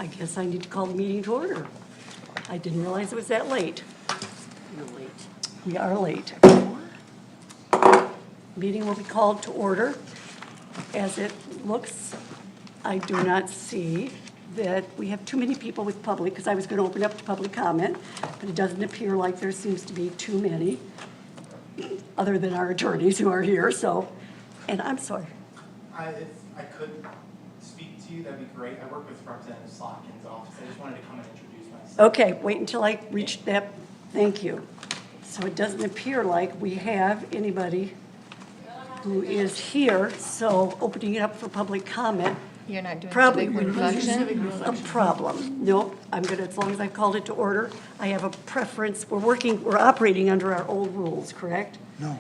I guess I need to call the meeting to order. I didn't realize it was that late. We are late. Meeting will be called to order. As it looks, I do not see that we have too many people with public, because I was going to open up to public comment, but it doesn't appear like there seems to be too many, other than our attorneys who are here, so, and I'm sorry. If I could speak to you, that'd be great. I work with Representative Slotkin's office. I just wanted to come and introduce myself. Okay, wait until I reach that, thank you. So it doesn't appear like we have anybody who is here, so opening it up for public comment You're not doing probably civic would be reflection? a problem. No, I'm gonna, as long as I've called it to order, I have a preference. We're operating under our old rules, correct? No,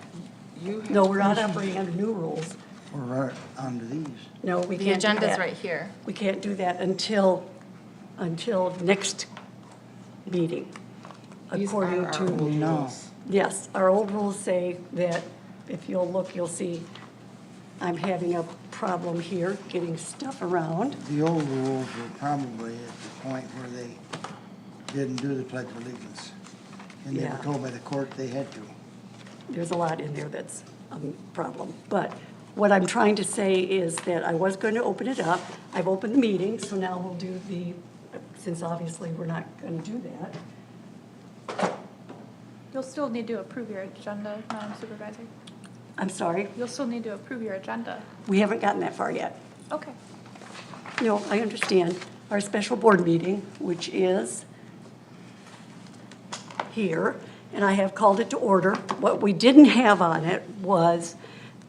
No, we're not operating under new rules. we're right under these. No, we The can't do that. agenda's right here. We can't do that until next meeting, These according are our to. old No, rules. Yes, our old rules say that if you'll look, you'll see I'm having a problem here getting stuff around. the old rules were probably at the point where they didn't do the Pledge of Allegiance. And they Yeah. were told by the court they had to. There's a lot in there that's a problem. But what I'm trying to say is that I was going to open it up. I've opened the meeting, so now we'll do since obviously we're not going to do that. You'll still need to approve your agenda, Madam Supervisor. I'm sorry, You'll still need to approve your agenda. we haven't gotten that far yet. Okay. No, I understand. Our special board meeting, which is here, and I have called it to order. What we didn't have on it was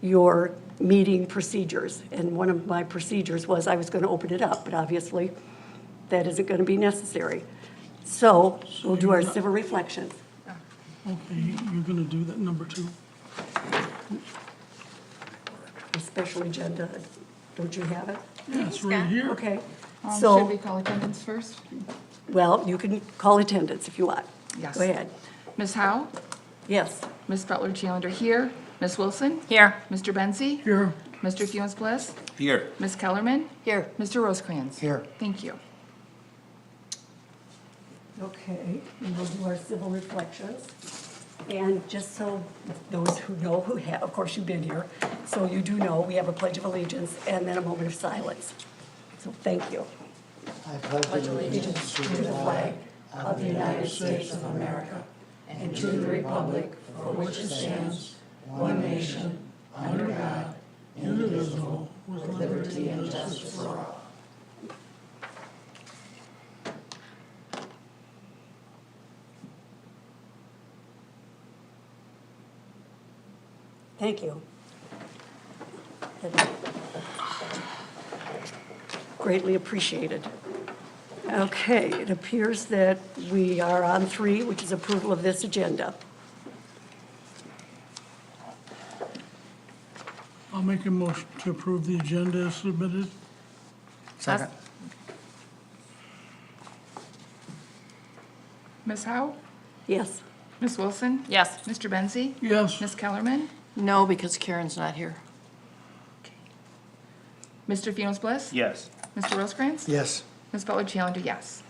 your meeting procedures. And one of my procedures was I was going to open it up, but obviously that isn't going to be necessary. So we'll do our civil reflections. Okay, you're gonna do that number 2? The special agenda, don't you have it? Yeah, it's right here. Okay. Should we So, call attendance first? well, you can call attendance if you want. Yes. Go ahead. Ms. Howe? Yes. Ms. Butler-Challenger here. Ms. Wilson? Here. Mr. Benzi? Here, Mr. Funes-Bliss? Here. Ms. Kellerman? Here. Mr. Rosecrans? Here. Thank you. Okay, and we'll do our civil reflections. And just so those who know, who have, of course, you've been here, so you do know, we have a pledge of allegiance and then a moment of silence. So thank you. I pledge Allegiance to the flag of the United States of America and to the republic for which it stands, one nation, under God, indivisible, with liberty and justice for all. Thank you. Greatly appreciated. Okay, it appears that we are on 3, which is approval of this agenda. I'll make a motion to approve the agenda as submitted. Second. Ms. Howe? Yes. Ms. Wilson? Yes. Mr. Benzi? Yes, Ms. Kellerman? No, because Karen's not here. Mr. Funes-Bliss? Yes. Mr. Rosecrans? Yes, Ms. Butler-Challenger, yes.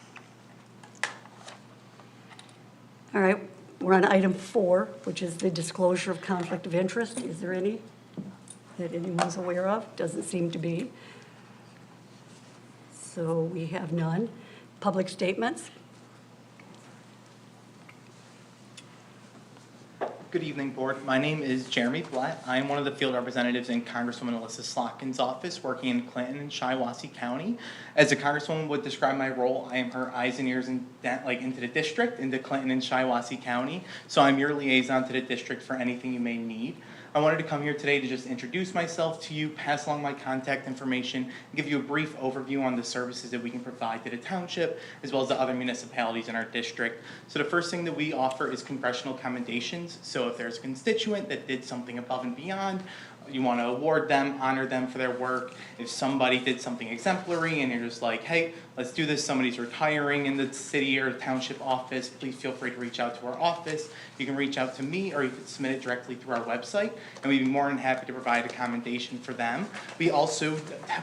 All right, we're on item 4, which is the disclosure of conflict of interest. Is there any that anyone's aware of? Doesn't seem to be. So we have none. Public statements? Good evening, Board. My name is Jeremy Blatt. I am one of the field representatives in Congresswoman Alyssa Slotkin's office, working in Clinton and Shiawassee County. As the Congresswoman would describe my role, I am her eyes and ears into the district, into Clinton and Shiawassee County. So I'm your liaison to the district for anything you may need. I wanted to come here today to just introduce myself to you, pass along my contact information, and give you a brief overview on the services that we can provide to the township, as well as the other municipalities in our district. So the first thing that we offer is congressional commendations. So if there's a constituent that did something above and beyond, you want to award them, honor them for their work. If somebody did something exemplary and you're just like, hey, let's do this, somebody's retiring in the city or township office, please feel free to reach out to our office. You can reach out to me, or you can submit it directly through our website, and we'd be more than happy to provide a commendation for them. We also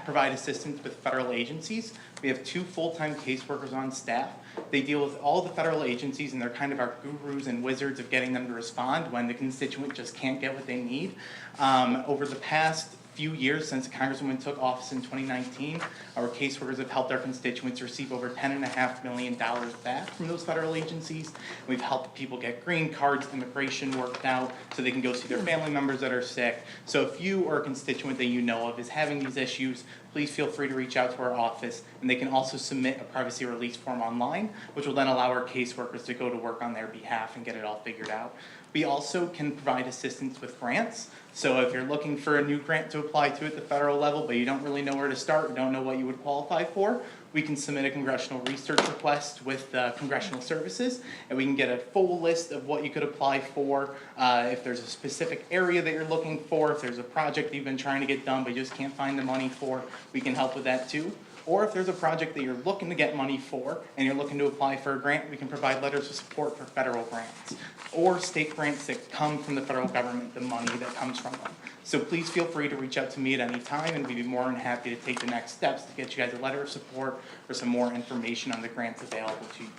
provide assistance with federal agencies. We have 2 full-time caseworkers on staff. They deal with all the federal agencies, and they're kind of our gurus and wizards of getting them to respond when the constituent just can't get what they need. Over the past few years since Congresswoman took office in 2019, our caseworkers have helped our constituents receive over $10.5 million back from those federal agencies. We've helped people get green cards, immigration worked out, so they can go see their family members that are sick. So if you or a constituent that you know of is having these issues, please feel free to reach out to our office, and they can also submit a privacy release form online, which will then allow our caseworkers to go to work on their behalf and get it all figured out. We also can provide assistance with grants. So if you're looking for a new grant to apply to at the federal level, but you don't really know where to start, or don't know what you would qualify for, we can submit a congressional research request with congressional services, and we can get a full list of what you could apply for. If there's a specific area that you're looking for, if there's a project that you've been trying to get done but you just can't find the money for, we can help with that too. Or if there's a project that you're looking to get money for and you're looking to apply for a grant, we can provide letters of support for federal grants or state grants that come from the federal government, the money that comes from them. So please feel free to reach out to me at any time, and we'd be more than happy to take the next steps to get you guys a letter of support or some more information on the grants available to you.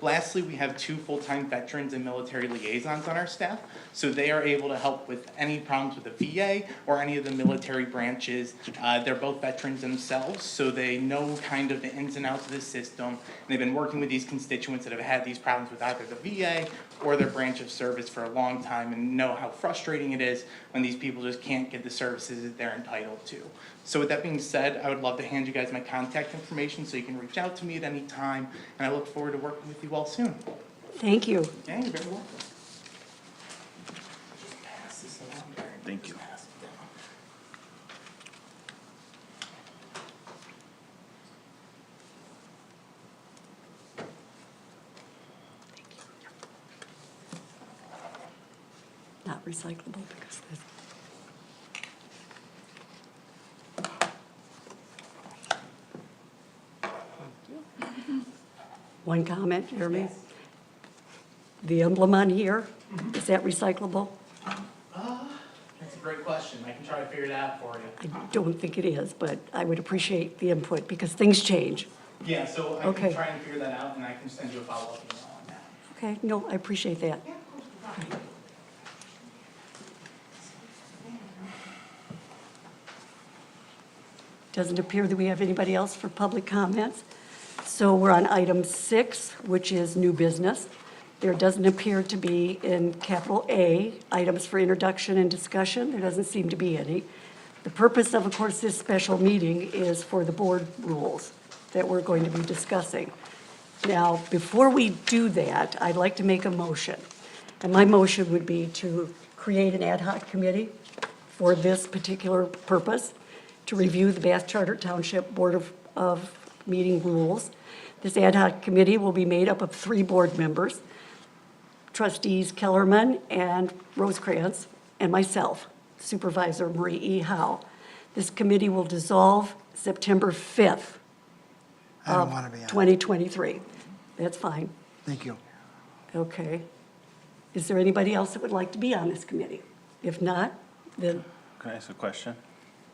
Lastly, we have 2 full-time veterans and military liaisons on our staff, so they are able to help with any problems with the VA or any of the military branches. They're both veterans themselves, so they know kind of the ins and outs of the system, and they've been working with these constituents that have had these problems with either the VA or their branch of service for a long time, and know how frustrating it is when these people just can't get the services that they're entitled to. So with that being said, I would love to hand you guys my contact information so you can reach out to me at any time, and I look forward to working with you all soon. Thank you. Yeah, you're very welcome. Just pass this along there. Thank you. Just pass it down. Not recyclable because this. One comment, Jeremy? The emblem on here, is that recyclable? That's a great question. I can try to figure it out for you. I don't think it is, but I would appreciate the input because things change. Yeah, so I Okay. can try and figure that out, and I can send you a follow-up email on that. Okay, no, I appreciate that. Doesn't appear that we have anybody else for public comments. So we're on item 6, which is new business. There doesn't appear to be in capital A, items for introduction and discussion. There doesn't seem to be any. The purpose of course, this special meeting is for the board rules that we're going to be discussing. Now, before we do that, I'd like to make a motion. And my motion would be to create an ad hoc committee for this particular purpose, to review the Bath Charter Township Board of Meeting rules. This ad hoc committee will be made up of 3 board members, Trustees Kellerman and Rosecrans, and myself, Supervisor Marie E. Howe. This committee will dissolve September 5th I don't of want to be on it. 2023. That's fine. Thank you. Okay. Is there anybody else that would like to be on this committee? If not, then Can I ask a question?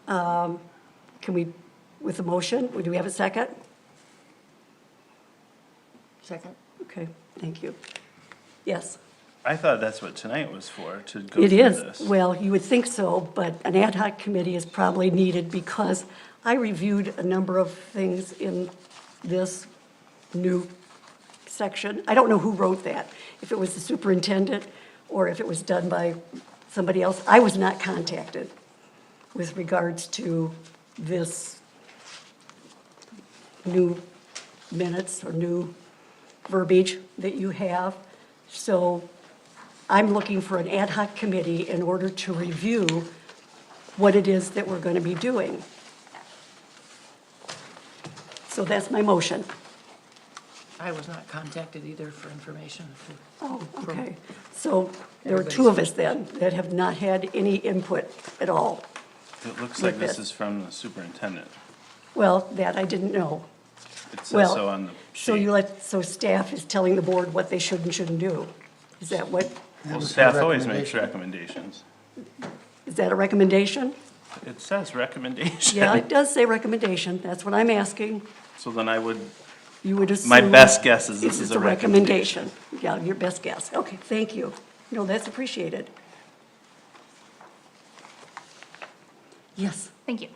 can we, with a motion, do we have a second? Second. Okay, thank you. Yes, I thought that's what tonight was for, to go it through is. this. Well, you would think so, but an ad hoc committee is probably needed because I reviewed a number of things in this new section. I don't know who wrote that, if it was the superintendent or if it was done by somebody else. I was not contacted with regards to this new minutes or new verbiage that you have. So I'm looking for an ad hoc committee in order to review what it is that we're going to be doing. So that's my motion. I was not contacted either for information. Oh, okay. So there are two of us then that have not had any input at all. It looks With like this this. is from the superintendent. Well, that I didn't know. It says Well, so on the so you sheet. so staff is telling the board what they should and shouldn't do? Is that what, Well, was staff her always makes recommendation. recommendations. is that a recommendation? It says recommendation. Yeah, it does say recommendation. That's what I'm asking. So then I would, You would assume. my best guess is this It's is a a recommendation. Yeah, your best guess. Okay, thank you. No, that's appreciated. Yes, Thank you.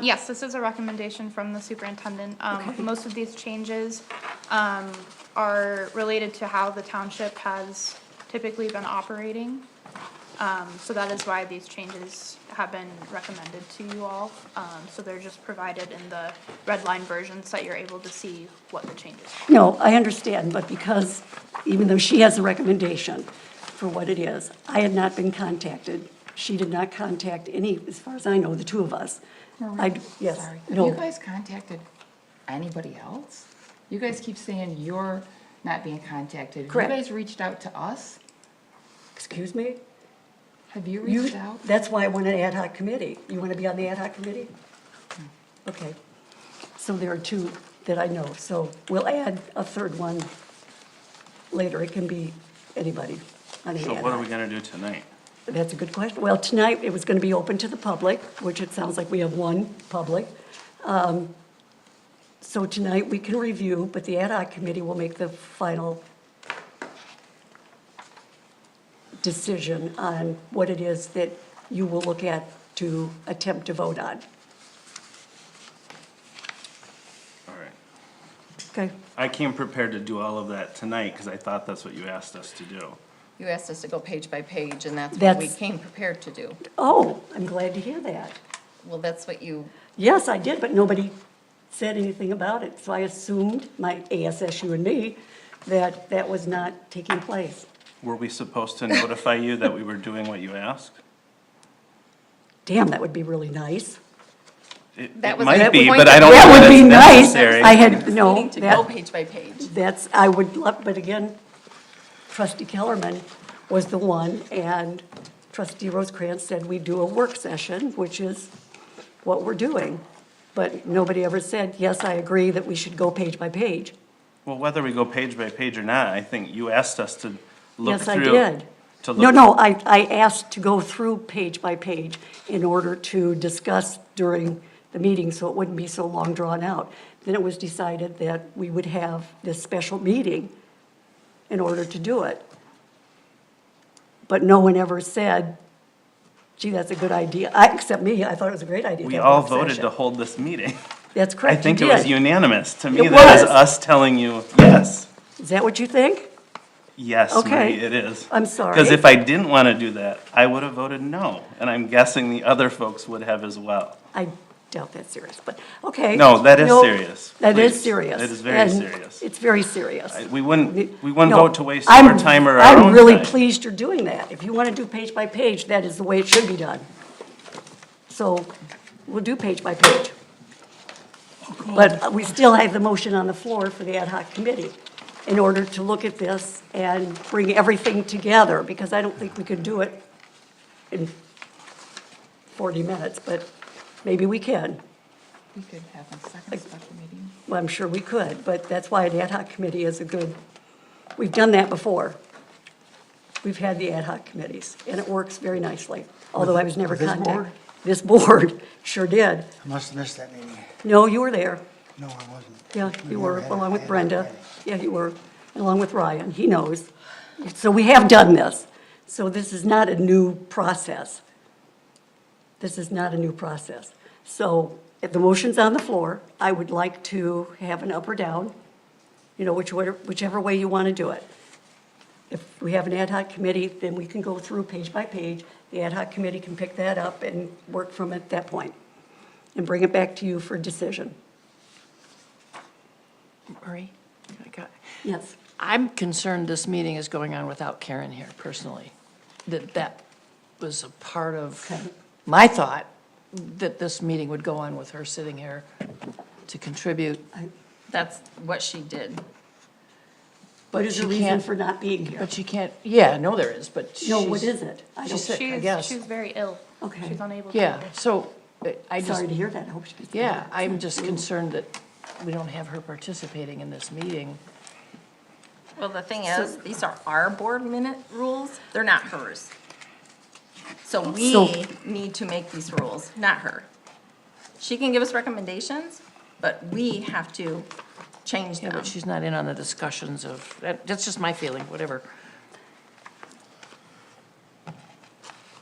Yes, this is a recommendation from the superintendent. Okay. Most of these changes are related to how the township has typically been operating. So that is why these changes have been recommended to you all. So they're just provided in the red line version so that you're able to see what the changes are. no, I understand, but because, even though she has a recommendation for what it is, I had not been contacted. She did not contact any, as far as I know, the two of us. Yes, Sorry, have no. you guys contacted anybody else? You guys keep saying you're not being contacted. Correct. You guys reached out to us? Excuse me? Have you You, reached out? that's why I want an ad hoc committee. You want to be on the ad hoc committee? Okay. So there are two that I know, so we'll add a third one later. It can be anybody on the So ad what are we hoc. gonna do tonight? That's a good question. Well, tonight, it was going to be open to the public, which it sounds like we have one public. So tonight, we can review, but the ad hoc committee will make the final decision on what it is that you will look at to attempt to vote on. All right. Okay? I came prepared to do all of that tonight because I thought that's what you asked us to do. You asked us to go page by page, and that's what we That's- came prepared to do. Oh, I'm glad to hear that. Well, that's what you, Yes, I did, but nobody said anything about it. So I assumed, my ASSU and me, that that was not taking place. Were we supposed to notify you that we were doing what you asked? Damn, that would be really nice. That It was might the be, point but of- I don't That know would that be it's nice. necessary. I had, no, needing to go that, page by page. that's, I would love, but again, trustee Kellerman was the one, and trustee Rosecrans said we do a work session, which is what we're doing. But nobody ever said, yes, I agree that we should go page by page. Well, whether we go page by page or not, I think you asked us to look Yes, I through. did. to No, look- no, I asked to go through page by page in order to discuss during the meeting, so it wouldn't be so long drawn out. Then it was decided that we would have this special meeting in order to do it. But no one ever said, gee, that's a good idea. Except me, I thought it was a great idea. We to have a all work voted session. to hold this meeting. That's I correct, you think it was did. unanimous. To me, It that is was. us telling you, yes, Is that what you think? yes, Okay. Marie, it is. I'm sorry. Because if I didn't want to do that, I would have voted no. And I'm guessing the other folks would have as well. I doubt that's serious, but, okay. No, that is No, serious. That is Please. serious. It is very and serious. It's very serious. We wouldn't No, vote to waste I'm- your time or our own I'm really time. pleased you're doing that. If you want to do page by page, that is the way it should be done. So we'll do page by page. But we still have the motion on the floor for the ad hoc committee in order to look at this and bring everything together, because I don't think we could do it in 40 minutes, but maybe we can. We could have a second special meeting. Well, I'm sure we could, but that's why the ad hoc committee is a good, we've done that before. We've had the ad hoc committees, and it works very nicely, although I was never With this contacted. board? This board sure did. I must have missed that meeting. No, you were there. No, I wasn't. Yeah, We you were, never had along a- with had a Brenda. committee. Yeah, you were, along with Ryan. He knows. So we have done this. So this is not a new process. This is not a new process. So if the motion's on the floor, I would like to have an up or down, you know, whichever way you want to do it. If we have an ad hoc committee, then we can go through page by page. The ad hoc committee can pick that up and work from at that point and bring it back to you for decision. Marie? Yes. I'm concerned this meeting is going on without Karen here personally. That was a part of Okay. my thought, that this meeting would go on with her sitting here to contribute. That's what she did. What is she the reason can't- for not being here? But she can't, yeah, no, there is, but she's. No, what is it? I she's don't, sick, I She's, guess. she's very ill. Okay. She's unable to. Yeah, so I just, sorry to hear that, I hope she gets better. yeah, I'm just concerned that we don't have her participating in this meeting. Well, the thing is, these are our board minute rules, they're not hers. So we So- need to make these rules, not her. She can give us recommendations, but we have to change Yeah, them. but she's not in on the discussions of, that's just my feeling, whatever.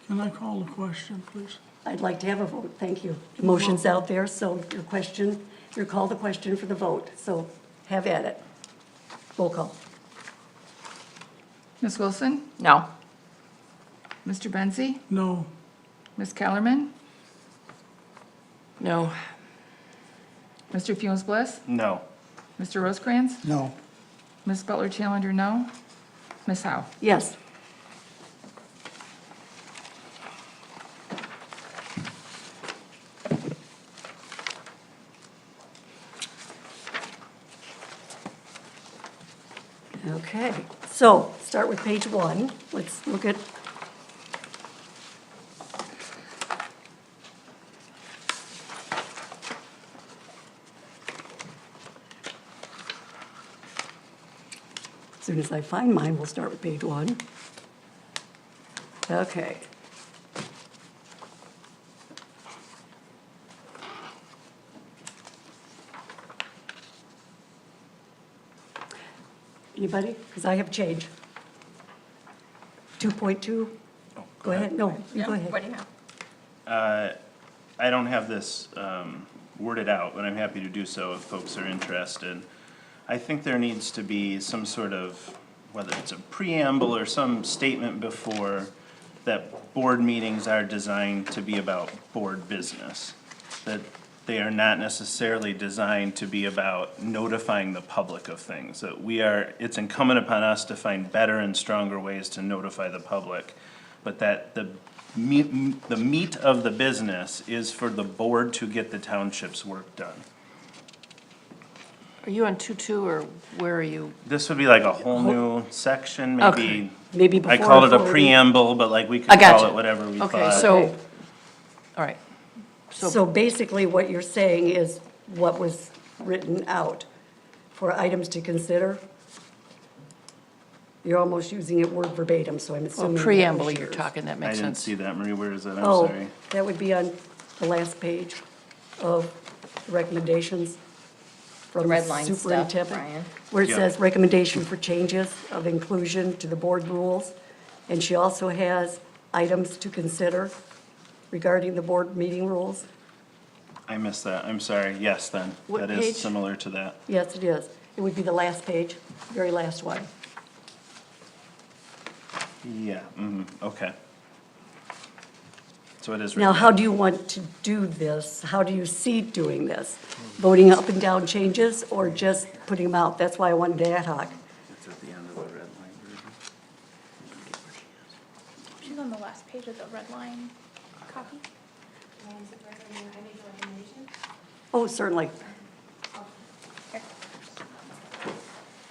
Can I call the question, please? I'd like to have a vote, thank you. The motion's out there, so your question, your call the question for the vote, so have at it. Roll call. Ms. Wilson? No. Mr. Benzi? No. Ms. Kellerman? No, Mr. Funes Bliss? No. Mr. Rosecrans? No. Ms. Butler Challenger, no. Ms. Howe? Yes. Okay, so start with page 1. Let's look at as soon as I find mine, we'll start with page 1. Okay. Anybody? Because I have change. 2.2? Go ahead, no, you go What ahead. do you have? I don't have this worded out, but I'm happy to do so if folks are interested. I think there needs to be some sort of, whether it's a preamble or some statement before, that board meetings are designed to be about board business. That they are not necessarily designed to be about notifying the public of things. That it's incumbent upon us to find better and stronger ways to notify the public. But that the meat of the business is for the board to get the township's work done. are you on 2.2 or where are you? This would be like a whole new section, Okay. Maybe I before called it a authority. preamble, but like we I could call gotcha. it whatever we thought. Okay, so, Okay. all right. So basically, what you're saying is what was written out for items to consider. You're almost using it word verbatim, so I'm assuming. that was Preamble, you're yours. talking, that I makes didn't sense. see that, Marie, where is that? I'm Oh, sorry. that would be on the last page of the recommendations from the red line stuff, superintendent. Brian. Where it Yeah. says recommendation for changes of inclusion to the board rules. And she also has items to consider regarding the board meeting rules. I missed that, I'm sorry, yes, then, What that page? is similar to that. Yes, it is. It would be the last page, very last one. Yeah, okay. So it is. Now, written how down. do you want to do this? How do you see doing this? Voting up and down changes or just putting them out? That's why I wanted ad hoc. It's at the end of the red line version. She's on the last page of the red line copy. Oh, certainly.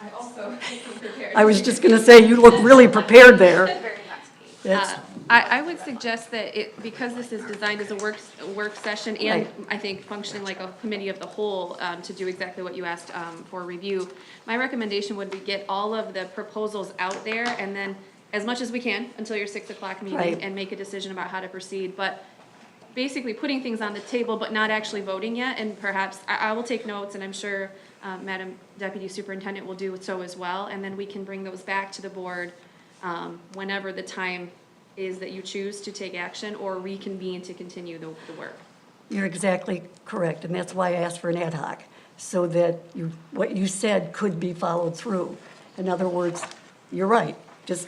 I also prepared. I was just going to say, you look really prepared there. Very last page. That's- I would suggest that because this is designed as a work session and Right. I think functioning like a committee of the whole, to do exactly what you asked, for review, my recommendation would be get all of the proposals out there and then as much as we can until your 6 o'clock meeting Right. and make a decision about how to proceed, but basically putting things on the table but not actually voting yet, and perhaps, I will take notes and I'm sure, Madam Deputy Superintendent will do so as well, and then we can bring those back to the board, whenever the time is that you choose to take action or reconvene to continue the work. You're exactly correct, and that's why I asked for an ad hoc, so that what you said could be followed through. In other words, you're right, just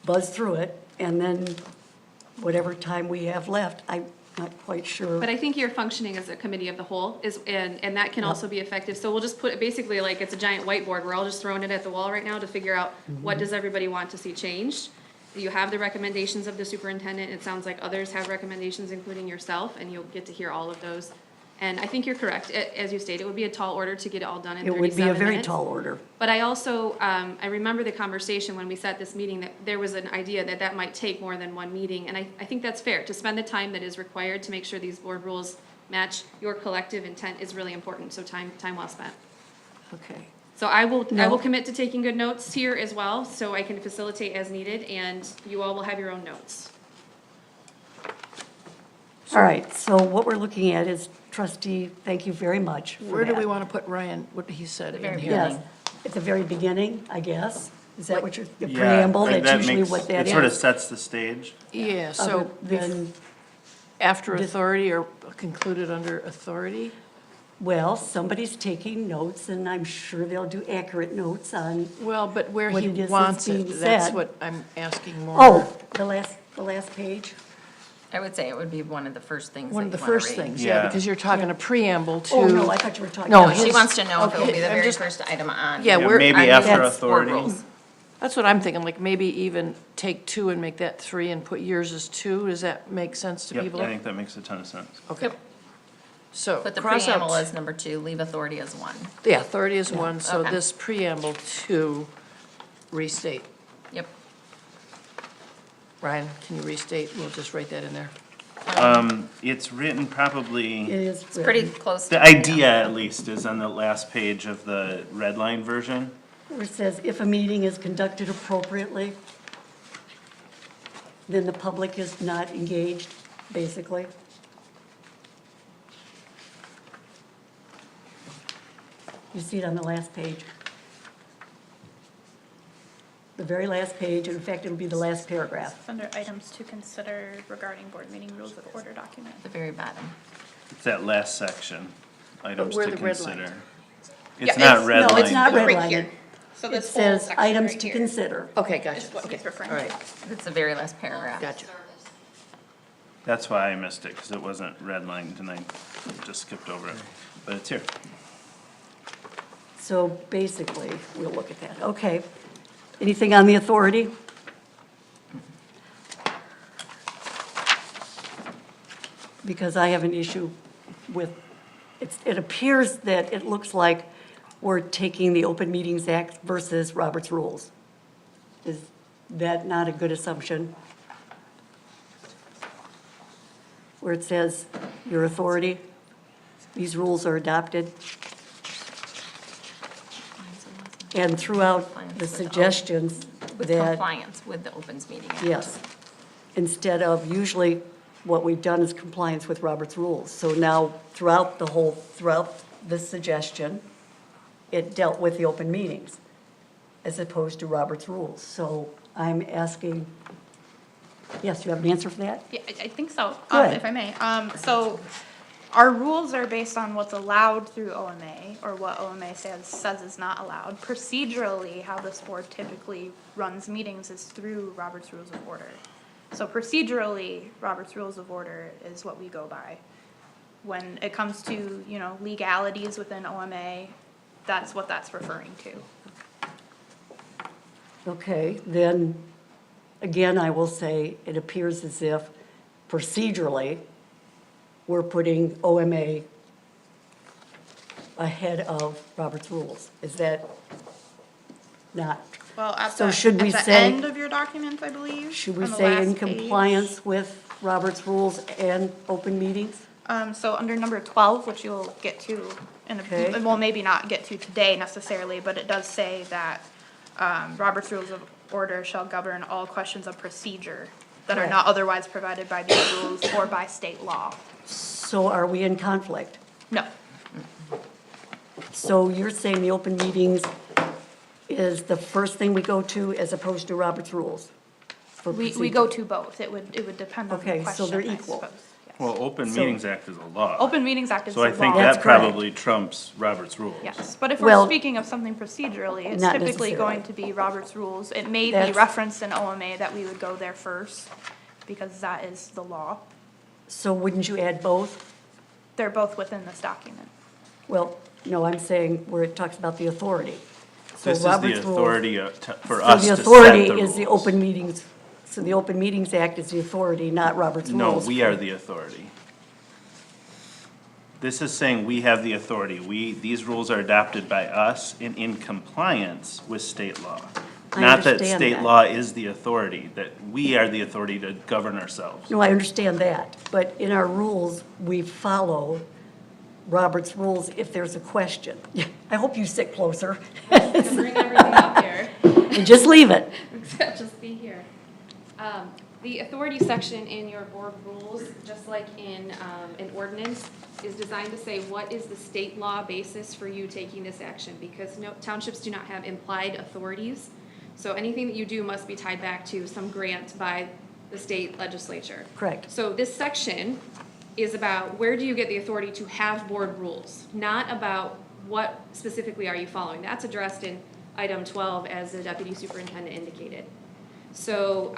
buzz through it, and then whatever time we have left, I'm not quite sure. But I think you're functioning as a committee of the whole and that can also be effective. So we'll just put, basically like it's a giant whiteboard. We're all just throwing it at the wall right now to figure out what does everybody want to see changed. You have the recommendations of the superintendent. It sounds like others have recommendations, including yourself, and you'll get to hear all of those. And I think you're correct. As you stated, it would be a tall order to get it all done in It 37 would be a very minutes. tall order. But I also, I remember the conversation when we set this meeting, that there was an idea that that might take more than one meeting. And I think that's fair. To spend the time that is required to make sure these board rules match your collective intent is really important. So time well spent. Okay. So I will No. commit to taking good notes here as well, so I can facilitate as needed, and you all will have your own notes. All right, so what we're looking at is trustee, thank you very much for Where do we that. want to put Ryan, what he said in very here? Yes, at the very beginning, I guess. Is that what you're, the Yeah, preamble, that that's usually makes- what that It sort of is? sets the stage. Yeah, Other so than, after authority or concluded under authority? well, somebody's taking notes, and I'm sure they'll do accurate notes on, Well, but where What he it is that's wants it, being that's said. what I'm asking more. oh, the last page? I would say it would be one of the first things One that of the you wanna first read. things, yeah, Yeah. because you're talking a preamble to. Oh, no, I thought you were talking. No, about- She his- wants to know if it will be okay, the I'm very just- first item on. Yeah, we're- Maybe on after the board authority. rules. That's what I'm thinking, like maybe even take 2 and make that 3 and put yours as 2. Does that make sense to Yep, people? I think that makes a ton of sense. Okay. So Put the cross preamble out, as number 2, leave authority as 1. yeah, authority is 1, so Okay. this preamble 2, restate. Yep. Ryan, can you restate? We'll just write that in there. It's written probably, It is It's pretty written, close to. the idea at least is on the last page of the red line version. where it says, if a meeting is conducted appropriately, then the public is not engaged, basically. You see it on the last page. The very last page, in fact, it'll be the last paragraph. Under items to consider regarding board meeting rules of order document. At the very bottom. It's that last section, items where to the red line? consider. Yeah, It's not it's- red No, line. it's not Right redlining. here. So It this whole says section items right to here consider. Okay, is gotcha, what okay, he's referring all to. right, It's the very last paragraph. gotcha. That's why I missed it, because it wasn't red lined and I just skipped over it. But it's here. So basically, we'll look at that. Okay. Anything on the authority? Because I have an issue with, it appears that it looks like we're taking the Open Meetings Act versus Robert's Rules. Is that not a good assumption? Where it says, your authority, these rules are adopted. And throughout the suggestions With that, compliance with the Opens Meeting Act. yes, instead of, usually what we've done is compliance with Robert's rules. So now throughout this suggestion, it dealt with the open meetings as opposed to Robert's rules. So I'm asking, yes, you have an answer for that? Yeah, I think so, Good. if I may. So our rules are based on what's allowed through OMA, or what OMA says is not allowed. Procedurally, how this board typically runs meetings is through Robert's Rules of Order. So procedurally, Robert's Rules of Order is what we go by. When it comes to, legalities within OMA, that's what that's referring to. Okay, then, again, I will say, it appears as if procedurally, we're putting OMA ahead of Robert's rules. Is that not? Well, at So the, should we at the say- end of your document, I believe. Should we on the say in last page. compliance with Robert's rules and open meetings? So under number 12, which you'll get to in Okay. well, maybe not get to today necessarily, but it does say that, Robert's Rules of Order shall govern all questions of procedure that are Correct. not otherwise provided by these rules or by state law. So are we in conflict? No, So you're saying the open meetings is the first thing we go to as opposed to Robert's rules? for we procedure? go to both. It would depend on the Okay, question, so they're I equal. suppose. Yes. Well, Open So- Meetings Act is a law. Open Meetings Act is the So law. I think That's that correct. probably trumps Robert's rules. Yes, but if Well- we're speaking of something procedurally, it's Not typically necessarily. going to be Robert's Rules. It may be That's- referenced in OMA that we would go there first, because that is the law. So wouldn't you add both? They're both within this document. Well, no, I'm saying where it talks about the authority. So This is the Robert's rules- authority for So us the to set authority the is the rules. open meetings, so the Open Meetings Act is the authority, not Robert's No, rules. we are the authority. This is saying we have the authority. These rules are adopted by us and in compliance with state law. I Not that understand state that. law is the authority, that we are the authority to govern ourselves. No, I understand that, but in our rules, we follow Robert's rules if there's a question. I hope you sit closer And bring everything up here. and just leave it. Just be here. The authority section in your board rules, just like in an ordinance, is designed to say what is the state law basis for you taking this action, because no, townships do not have implied authorities. So anything that you do must be tied back to some grant by the state legislature. Correct. So this section is about where do you get the authority to have board rules, not about what specifically are you following. That's addressed in item 12, as the deputy superintendent indicated. So,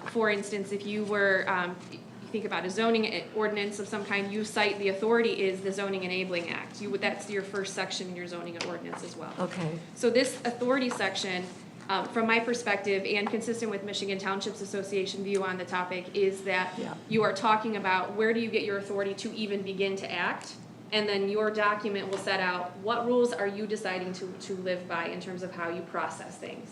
for instance, if you were, you think about a zoning ordinance of some kind, you cite the authority is the Zoning Enabling Act. That's your first section in your zoning ordinance as well. Okay. So this authority section, from my perspective, and consistent with Michigan Townships Association view on the topic, is that Yeah. you are talking about where do you get your authority to even begin to act, and then your document will set out what rules are you deciding to live by in terms of how you process things.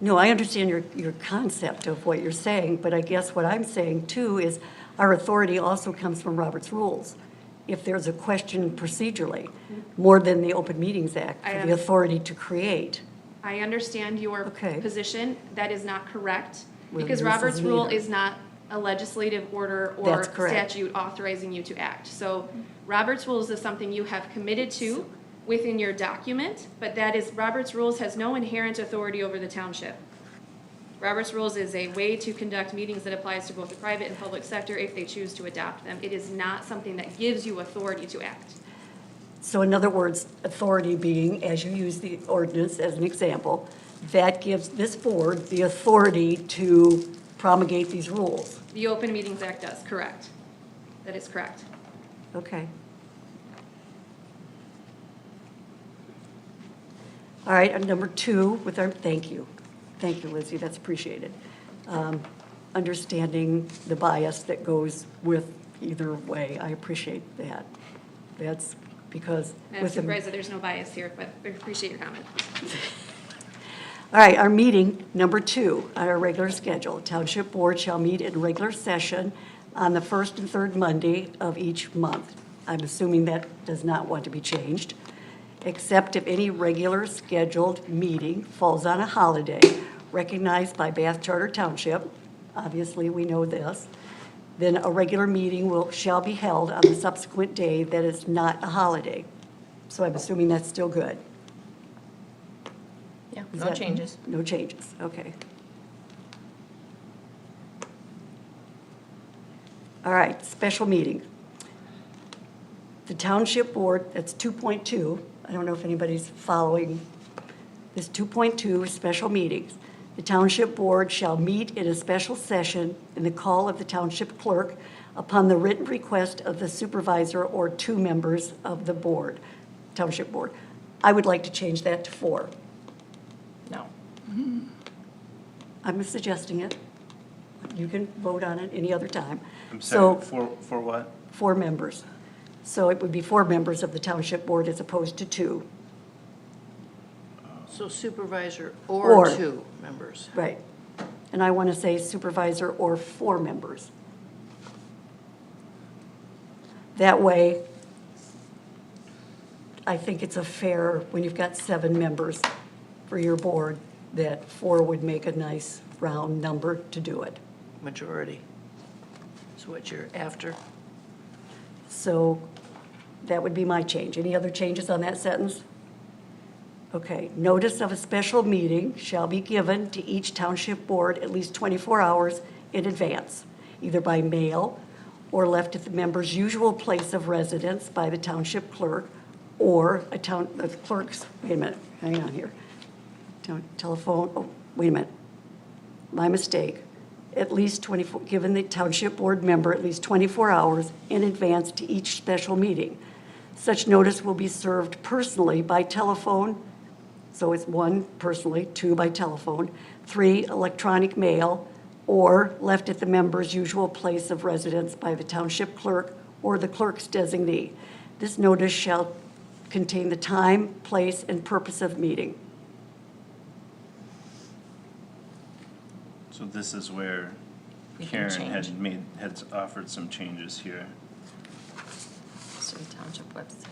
No, I understand your concept of what you're saying, but I guess what I'm saying too is our authority also comes from Robert's rules. If there's a question procedurally, more than the Open Meetings Act, for the authority to create. I understand your Okay. position. That is not correct, Well, because yours Robert's isn't rule either. is not a legislative order or That's correct. statute authorizing you to act. So Robert's rules is something you have committed to within your document, but Robert's rules has no inherent authority over the township. Robert's rules is a way to conduct meetings that applies to both the private and public sector if they choose to adopt them. It is not something that gives you authority to act. So in other words, authority being, as you use the ordinance as an example, that gives this board the authority to promulgate these rules. The Open Meetings Act does, correct. That is correct. Okay. All right, and number 2, thank you. Thank you, Lizzie, that's appreciated. Understanding the bias that goes with either way, I appreciate that. That's because I'm with the. surprised that there's no bias here, but I appreciate your comment. All right, our meeting, number 2, on our regular schedule. Township Board shall meet in regular session on the first and third Monday of each month. I'm assuming that does not want to be changed, except if any regular scheduled meeting falls on a holiday recognized by Bath Charter Township, obviously we know this, then a regular meeting shall be held on the subsequent day that is not a holiday. So I'm assuming that's still good. Yeah, Is no that- changes. No changes, okay. All right, special meeting. The Township Board, that's 2.2, I don't know if anybody's following this 2.2, special meetings. The Township Board shall meet in a special session in the call of the Township Clerk upon the written request of the supervisor or 2 members of the board, Township Board. I would like to change that to 4. No. I'm suggesting it. You can vote on it any other time. I'm sorry, So, for what? 4 members. So it would be 4 members of the Township Board as opposed to 2. So supervisor Or. or 2 members. Right. And I want to say supervisor or 4 members. That way, I think it's a fair, when you've got 7 members for your board, that 4 would make a nice round number to do it. Majority. So what you're after? So that would be my change. Any other changes on that sentence? Okay. Notice of a special meeting shall be given to each township board at least 24 hours in advance, either by mail or left at the member's usual place of residence by the township clerk or the clerk's, wait a minute, hang on here. Telephone, oh, wait a minute. My mistake. At least 24, given the township board member at least 24 hours in advance to each special meeting. Such notice will be served personally by telephone, so it's 1 personally, 2 by telephone, 3 electronic mail, or left at the member's usual place of residence by the township clerk or the clerk's designee. This notice shall contain the time, place, and purpose of meeting. So this is where We can Karen change. had offered some changes here. City Township website.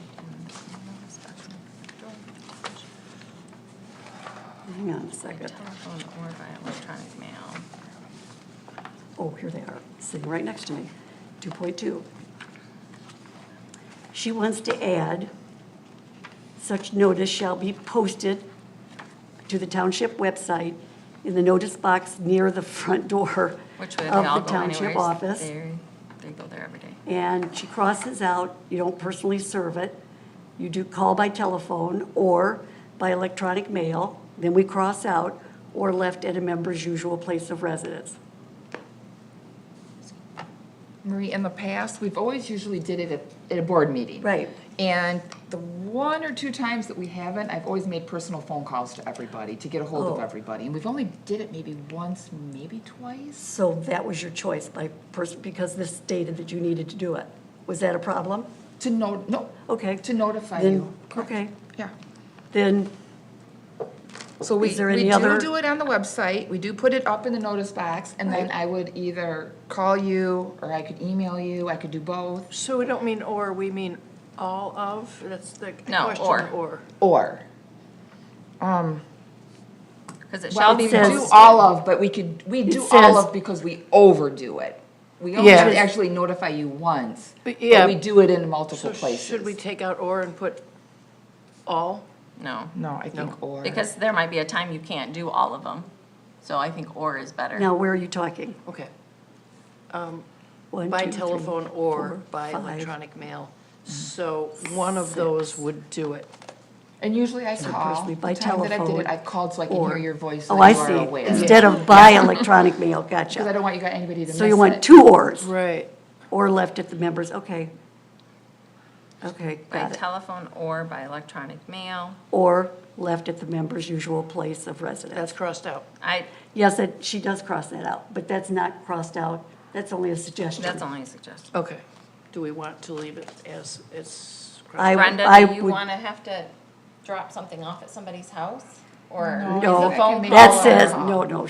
Hang on a By second. telephone or by electronic mail. Oh, here they are, sitting right next to me. 2.2. She wants to add, such notice shall be posted to the township website in the notice box near the front door Which way they all of the go township anyways. office. They go there every day. And she crosses out, you don't personally serve it. You do call by telephone or by electronic mail. Then we cross out, or left at a member's usual place of residence. Marie, in the past, we've always usually did it at a board meeting. Right. And the 1 or 2 times that we haven't, I've always made personal phone calls to everybody to get a hold of Oh. everybody. And we've only did it maybe once, maybe twice. So that was your choice by person, because this stated that you needed to do it. Was that a problem? No, Okay. to notify Then, you. okay, Yeah. then, So we Is there we any do other- do it on the website, we do put it up in the notice box, and then I would either call you, or I could email you, I could do both, So we don't mean or, we mean all of? That's the No, question, or. or. Because it Well, shall we be says- do posted. all of, but we do says- all of because we overdo it. We only have to Yeah. actually notify you once, But but yeah. we do it in So multiple places. should we take out or and put all? No, No, I think or. because there might be a time you can't do all of them. So I think or is better. now where are you talking? Okay. 1, By 2, 3, telephone or 4, by 5. electronic mail. So one of those would do it. And usually I call, personally, by the time that I did telephone it, I called so I can or- hear your voice so Oh, I that you are see. aware. Instead of by electronic mail, Because I gotcha. don't want anybody to miss it. So you want 2 ors, Right. or left at the members, okay. Okay, By got it. telephone or by electronic mail. Or left at the member's usual place of residence. That's crossed out. Yes, she does cross that out, but that's not crossed out, that's only a suggestion. That's only a suggestion. Okay. Do we want to leave it as it's I- crossed out? Brenda, do you would- wanna have to drop something off at somebody's house? Or No, is No, a phone make call? that or- says, no,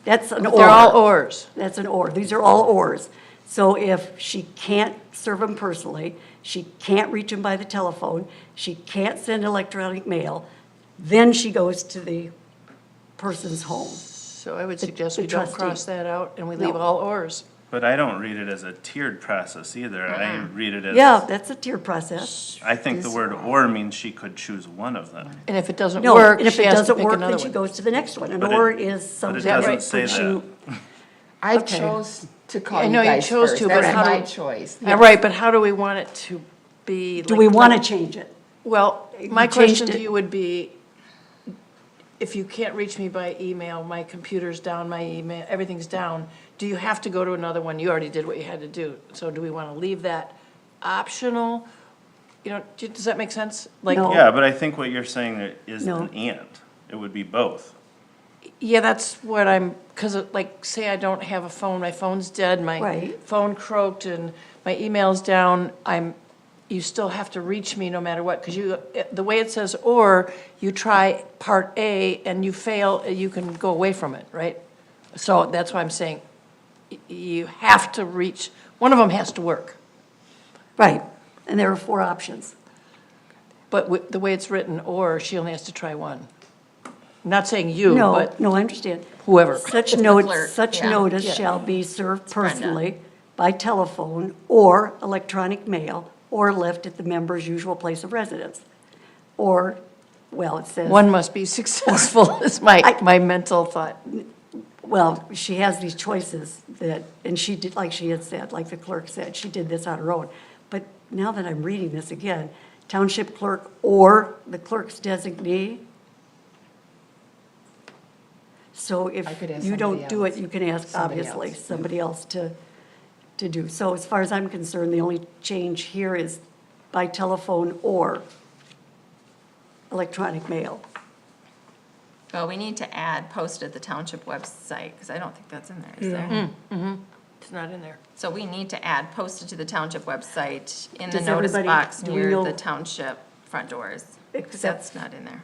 that's an or. They're all ors. That's an or, these are all ors. So if she can't serve them personally, she can't reach them by the telephone, she can't send electronic mail, then she goes to the person's home. So I would The- suggest the we don't trustee. cross that out and we leave No. all ors. But I don't read it as a tiered process either. I read it as. Yeah, that's a tiered process. I think the word or means she could choose one of them. And if it doesn't No, work, and if she it has to doesn't pick work, another then she one. goes to the next one. An But it- or is But some. it that doesn't right? say Puts that. you- I Okay. chose to call I you know you guys chose first, to, but that's how do- my choice. Right, but how do we want it to be? Do like- we want to change it? Well, You my changed question to it. you would be, if you can't reach me by email, my computer's down, my email, everything's down, do you have to go to another one? You already did what you had to do. So do we want to leave that optional? You know, does that make sense? Like, No. Yeah, but I think what you're saying there is No. an and. It would be both. yeah, that's what I'm, because like, say I don't have a phone, my phone's dead, my Right. phone croaked and my email's down, you still have to reach me no matter what, because the way it says or, you try part A and you fail, you can go away from it, right? So that's why I'm saying, you have to reach, one of them has to work. Right, and there are 4 options. But the way it's written, or, she only has to try one. I'm not saying you, No, but no, I understand. whoever. Such clerk, such yeah. notice Yeah. shall be served Brenda. personally by telephone or electronic mail or left at the member's usual place of residence. Or, well, it says. One must be successful, is my mental thought. Well, she has these choices that, and she did, like she had said, like the clerk said, she did this on her own. But now that I'm reading this again, township clerk or the clerk's designee. So if I could ask you don't somebody do it, else. you can ask, Somebody obviously, else. somebody else to do. So as far as I'm concerned, the only change here is by telephone or electronic mail. Well, we need to add post at the township website, because I don't think that's in there, is there? It's not in there. So we need to add posted to the township website in the Does notice everybody- box do we near know- the township front doors. Because Except- that's not in there.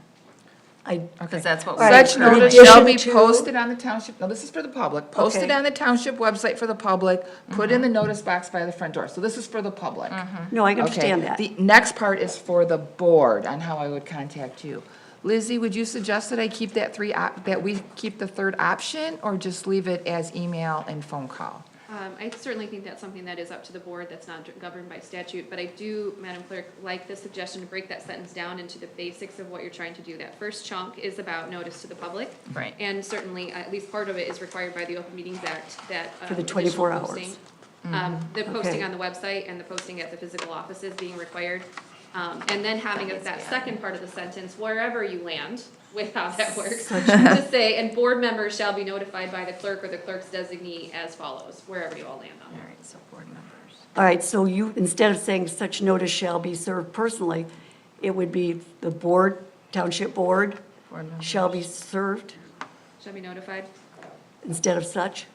I, Because that's what we. Right. Such In notice addition shall be to- posted on the township, no, this is for the public, posted Okay. on the township website for the public, put Mm-hmm. in the notice box by the front door, so this is for the public. no, I Okay, understand that. the next part is for the board on how I would contact you. Lizzie, would you suggest that I keep that that we keep the third option, or just leave it as email and phone call? I certainly think that's something that is up to the board, that's not governed by statute, but I do, Madam Clerk, like the suggestion to break that sentence down into the basics of what you're trying to do. That first chunk is about notice to the public. Right. And certainly, at least part of it is required by the Open Meetings Act, that. For the additional 24 hours. posting. The posting Okay. on the website and the posting at the physical offices being required. And then having that second part of the sentence, wherever you land with how that works, to say, and board members shall be notified by the clerk or the clerk's designee as follows, wherever you all land on All that. right, so board members. All right, so you, instead of saying such notice shall be served personally, it would be the board, township board Board members. shall be served Shall be notified? instead of such?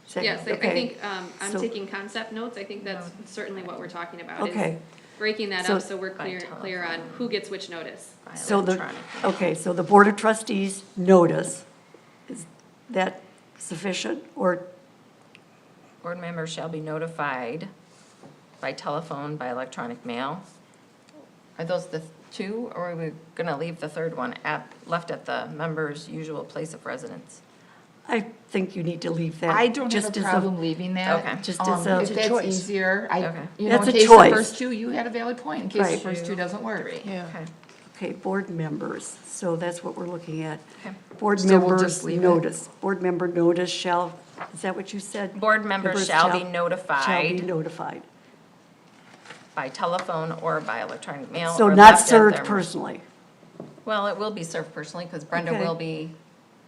Is that- Yes, I okay. think, I'm So- taking concept notes, I think that's certainly what we're talking about. is Okay. Breaking that So- up so we're By clear on who gets which notice. By So the, electronic. okay, so the Board of Trustees notice, is that sufficient? Or, Board members shall be notified by telephone, by electronic mail. Are those the two, or are we gonna leave the third one left at the member's usual place of residence? I think you need to leave that. I don't have just a as problem leaving that. Okay. Just as a- If that's choice. easier, Okay. you know, That's in a case the choice. first two, you had a valid point, in case the Right. first two doesn't work. Yeah. Okay. Okay, board members, so that's what we're looking at. Okay. Board So we'll members just leave it. notice, board member notice shall, is that what you said? Board members shall be Shall be notified notified. by telephone or by electronic mail. So or not left at served their- personally. Well, it will be served personally, because Brenda Okay. will be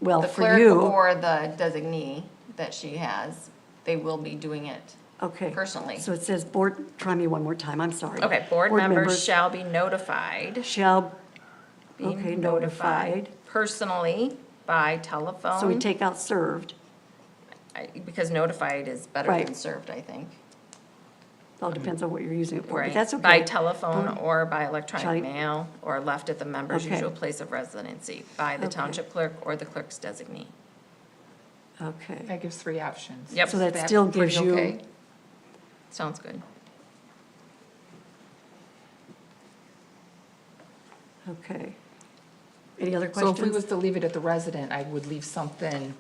Well, the for clerk you, or the designee that she has. They will be doing it. okay. personally. So it says board, try me one more time, I'm sorry. Okay, board members shall be notified, Shall, be okay, notified notified. personally by telephone. So we take out served, Because notified is better Right. than served, I think. all depends on what you're using it for, but Right. that's okay. By telephone Board- or by Shall I- electronic mail, or left at the member's Okay. usual place of residency, by the Okay. township clerk or the clerk's designee. Okay, That gives three options. Yep. so that Is still pretty gives you, okay? Sounds good. okay. Any other So questions? if we was to leave it at the resident, I would leave something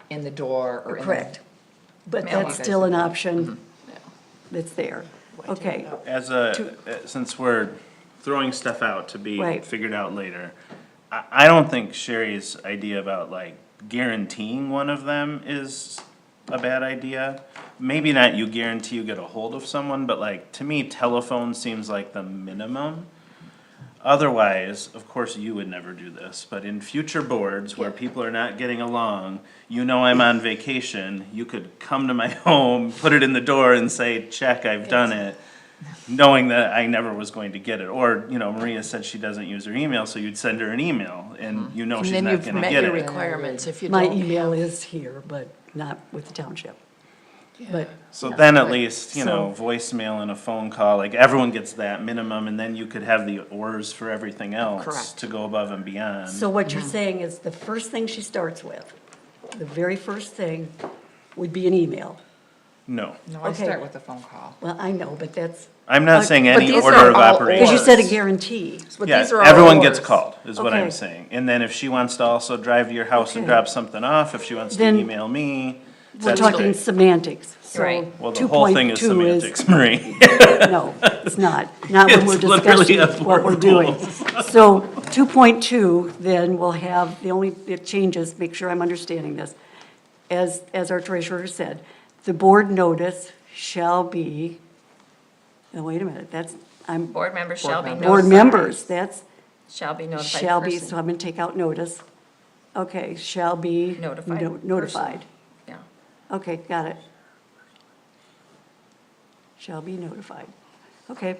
in the door or in the. Correct. But Mailbox. that's still an option Mm-hmm. that's there. Okay, Since we're throwing stuff out to be Right. figured out later, I don't think Sherry's idea about like guaranteeing one of them is a bad idea. Maybe not you guarantee you get a hold of someone, but like, to me, telephone seems like the minimum. Otherwise, of course, you would never do this, but in future boards where people are not getting along, you know I'm on vacation, you could come to my home, put it in the door and say, check, I've done it, knowing that I never was going to get it. Or, you know, Maria said she doesn't use her email, so you'd send her an email, and you know And she's then not you've gonna met get your it. requirements if you my don't email have. is here, but not with the township. But, So then at Right. least, you know, voicemail and a phone call, like everyone gets that minimum, and then you could have the ors for everything else Correct. to go above and beyond. so what you're saying is the first thing she starts with, the very first thing would be an email. No, No, I Okay. start with a phone call. Well, I know, but that's, I'm not saying but any these order are of all operation. because you said a Ors. guarantee. But Yeah, these are all everyone gets ors. called, is what I'm Okay. saying. And then if she wants to also drive to your house and Okay. drop something off, if she wants to Then email me, We're that's talking great. semantics, so Right. Well, the whole thing is 2.2 is, semantics, Marie. no, it's not, not when we're It's literally discussing a what we're board doing. rule. So 2.2, then we'll have, the only, it changes, make sure I'm understanding this. As our treasurer said, the board notice shall be, now wait a minute, that's, I'm, Board members shall be notified. board members, that's, Shall be notified. shall be, so person. I'm gonna take out notice. Okay, shall be. Notified Notified. Yeah. Okay, got it. Shall be notified. Okay.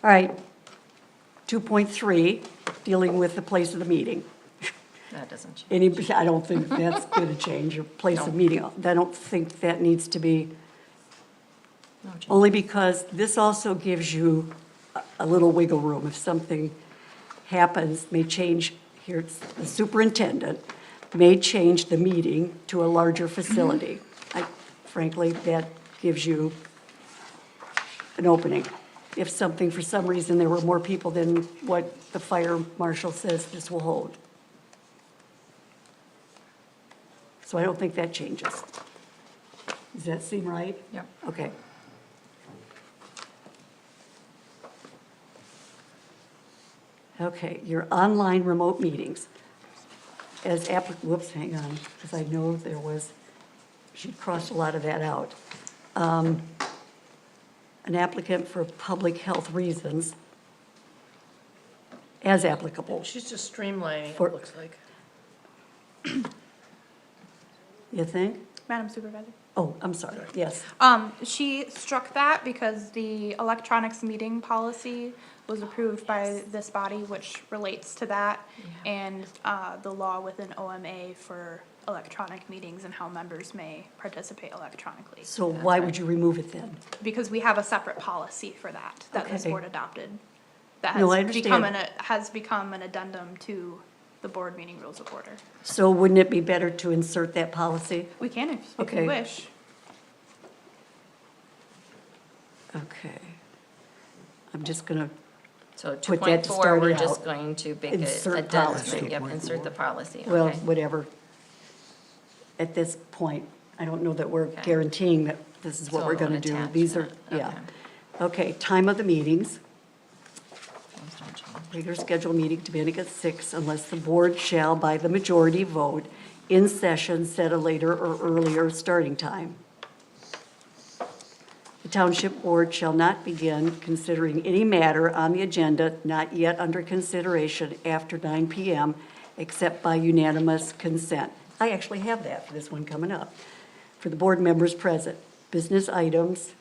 All right. 2.3, dealing with the place of the meeting. That doesn't change. Any, I don't think that's going to change your place of meeting. I don't think that needs to be, No change. only because this also gives you a little wiggle room. If something happens, may change, here it's the superintendent, may change the meeting to a larger facility. Frankly, that gives you an opening. If something, for some reason, there were more people than what the fire marshal says this will hold. So I don't think that changes. Does that seem right? Yep. Okay. Okay, your online remote meetings. As whoops, hang on, because I know there was, she crossed a lot of that out. An applicant for public health reasons, as applicable. She's just streamlining, For- it looks like. You think? Madam Supervisor? Oh, I'm sorry, yes. She struck that because the electronics meeting policy was approved by this body, which relates to that, and the law within OMA for electronic meetings and how members may participate electronically. So why would you remove it then? Because we have a separate policy for that this Okay. board adopted. That No, I has become understand. has become an addendum to the board meeting rules of order. So wouldn't it be better to insert that policy? We can if Okay. you wish. Okay. I'm just gonna, So Put that to 2.4, start we're it just out. going to make Insert a policy. addendum. Yep, insert the policy, well, okay. whatever. At this point, I don't know that we're Okay. guaranteeing that this is what So we're gonna an do. These are, attachment, yeah. Okay, time of the meetings. Those don't change. Regular scheduled meeting to begin at 6 unless the board shall, by the majority vote, in session set a later or earlier starting time. The township board shall not begin considering any matter on the agenda not yet under consideration after 9 PM except by unanimous consent. I actually have that for this one coming up. For the board members present, business items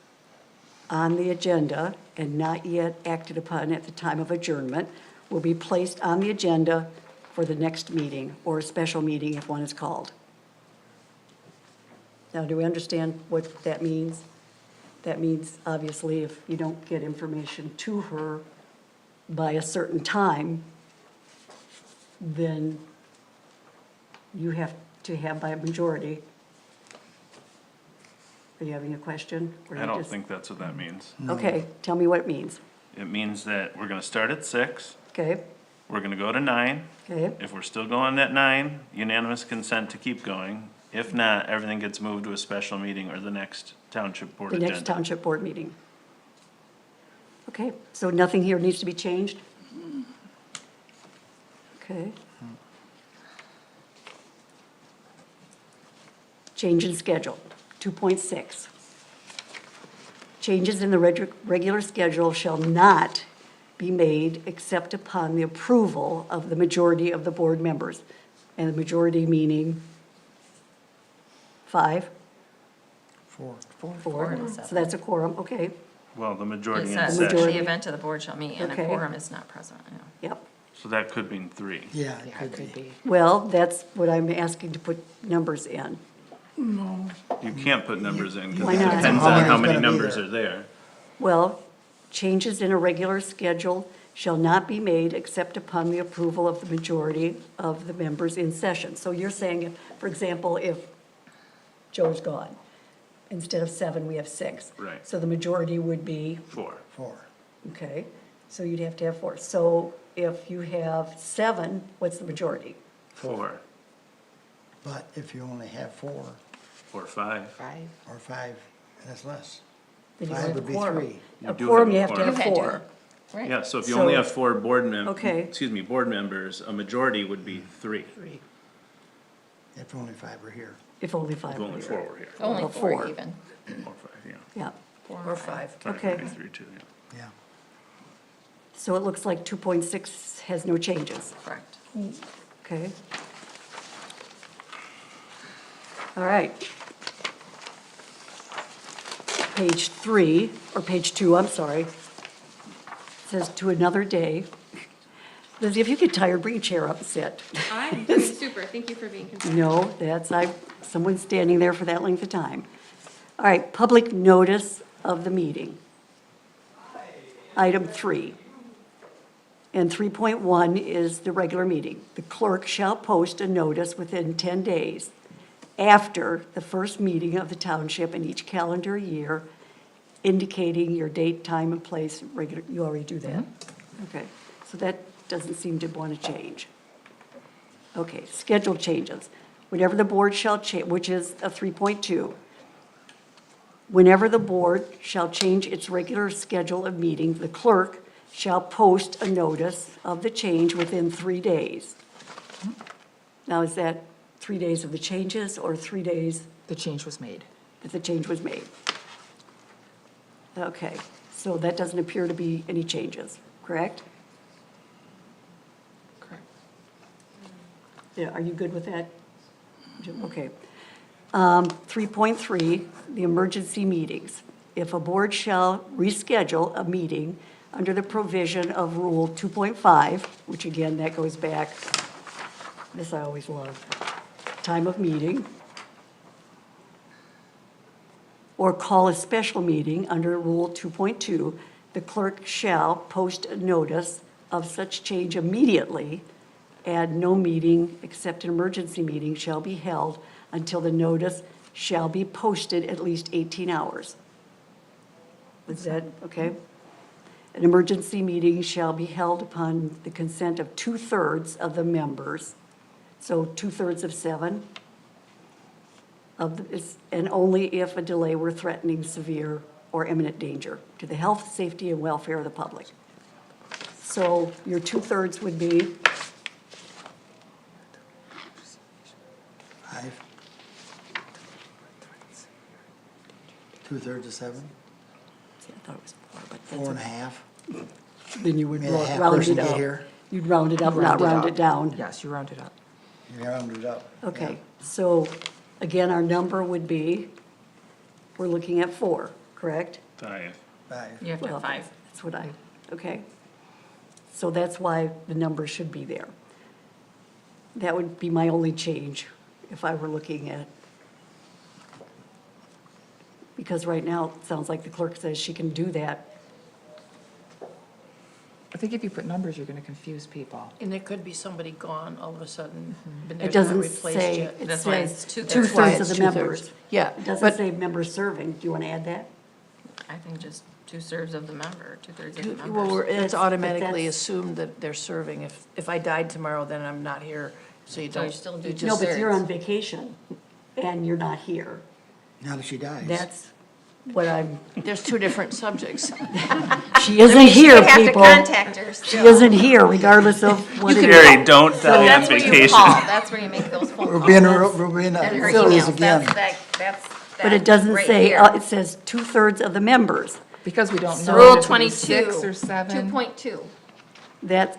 on the agenda and not yet acted upon at the time of adjournment will be placed on the agenda for the next meeting or a special meeting if one is called. Now, do we understand what that means? That means, obviously, if you don't get information to her by a certain time, then you have to have by a majority. Are you having a question? Or I don't just- think that's what that means. Okay, tell me what it means. It means that we're gonna start at 6, Okay, we're gonna go to 9. okay, If we're still going at 9, unanimous consent to keep going. If not, everything gets moved to a special meeting or the next township board the agenda. next township board meeting. Okay, so nothing here needs to be changed? Okay. Change in schedule, 2.6. Changes in the regular schedule shall not be made except upon the approval of the majority of the board members. And the majority meaning 5? 4. Four. and So 7. that's a quorum, okay, Well, the It majority in says, session, majority. the event of the board shall meet, and a Okay. quorum is not present, yeah. yep. so that could mean 3. Yeah, it Yeah, could it could be. be. Well, that's what I'm asking to put numbers in. You can't put numbers in, because Why it not? depends How on many's how many gonna be numbers there? are there. Well, changes in a regular schedule shall not be made except upon the approval of the majority of the members in session. So you're saying, for example, if Joe's gone, instead of 7, we have 6. Right. So the majority would be, 4. 4. okay, so you'd have to have 4. So if you have 7, what's the majority? 4 But if you only have 4 or 5. 5. or 5, that's less. Then you 5 have would a be quorum. 3. You A do quorum, have a you have to quorum. have You had to. 4. Right. Yeah, so if you only So- have 4 Okay. board members, a majority would be 3. If only 5 are here. If only 5 If were only here. 4 were here. Only Or 4 4. even. Or 5, yeah. Yeah, Or 5. 5 Okay. would be 3 too, yeah. Yeah. so it looks like 2.6 has no changes. Correct. Okay. All right. Page 3, or page 2, I'm sorry, says to another day. Lizzie, if you get tired, bring a chair up and sit. I'm doing super, thank you for being considerate. No, someone's standing there for that length of time. All right, public notice of the meeting. Item 3. And 3.1 is the regular meeting. The clerk shall post a notice within 10 days after the first meeting of the township in each calendar year, indicating your date, time, and place. Regular, you already do that? Okay, so that doesn't seem to want to change. Okay, schedule changes. Whenever the board shall change, which is a 3.2, whenever the board shall change its regular schedule of meetings, the clerk shall post a notice of the change within 3 days. Now, is that 3 days of the changes or 3 days The change was made. that the change was made? Okay, so that doesn't appear to be any changes, correct? Correct. Yeah, are you good with that? Jim? Okay. 3.3, the emergency meetings. If a board shall reschedule a meeting under the provision of Rule 2.5, which again, that goes back, this I always love, time of meeting, or call a special meeting under Rule 2.2, the clerk shall post a notice of such change immediately, and no meeting except an emergency meeting shall be held until the notice shall be posted at least 18 hours. Is that okay? An emergency meeting shall be held upon the consent of 2/3 of the members, so 2/3 of 7, and only if a delay were threatening severe or imminent danger to the health, safety, and welfare of the public. So your 2/3 would be 5. 2/3 of 7, see, I thought it was 4, but 4.5. then you would May a half round person it get up. here? You'd round it up, not round it down. Yes, you round it up. You round it up. Okay, so again, our number would be, we're looking at 4, correct? 5. 5. You have to Well, have 5. That's what okay. So that's why the number should be there. That would be my only change if I were looking at, because right now, it sounds like the clerk says she can do that. I think if you put numbers, you're going to confuse people. And it could be somebody gone all of a sudden, been It there, not doesn't replaced say, yet. it That's why it's says 2/3. That's why 2/3 of it's the 2/3. members. Yeah, It doesn't but say members serving. Do you want to add that? I think just 2/3 of the member, 2/3 of the well, members. it's That's- automatically that's- assumed that they're serving. If I died tomorrow, then I'm not here, so you So you don't. still do you two No, just- but you're thirds. on vacation and you're not here. Now that she dies. That's what I'm, There's two different subjects. she isn't here, You have to people. contact her She still. isn't here regardless of what it is. Carrie, don't die on That's where you vacation. call, that's where you make those phone We're calls. being, That's- we're being, And her serious emails, again. that's But it doesn't right say, here. it says 2/3 of the members. Because we don't know Rule if it was 22, 6 or 7. 2.2. That,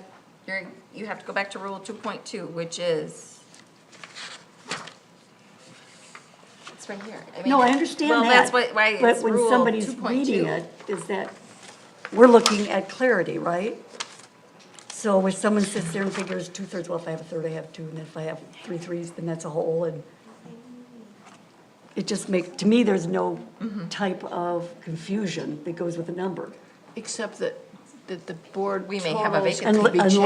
You have to go back to Rule 2.2, which is, it's right here. mean, no, I understand that. Well, that's why it's But when Rule somebody's 2.2. reading it, is that, we're looking at clarity, right? So if someone sits there and figures 2/3, well, if I have a third, I have 2, and then if I have 3 threes, then that's a whole, and it just makes, to me, there's no type of confusion that goes with the number. Except that the board We may have a totals vacancy. could be changed.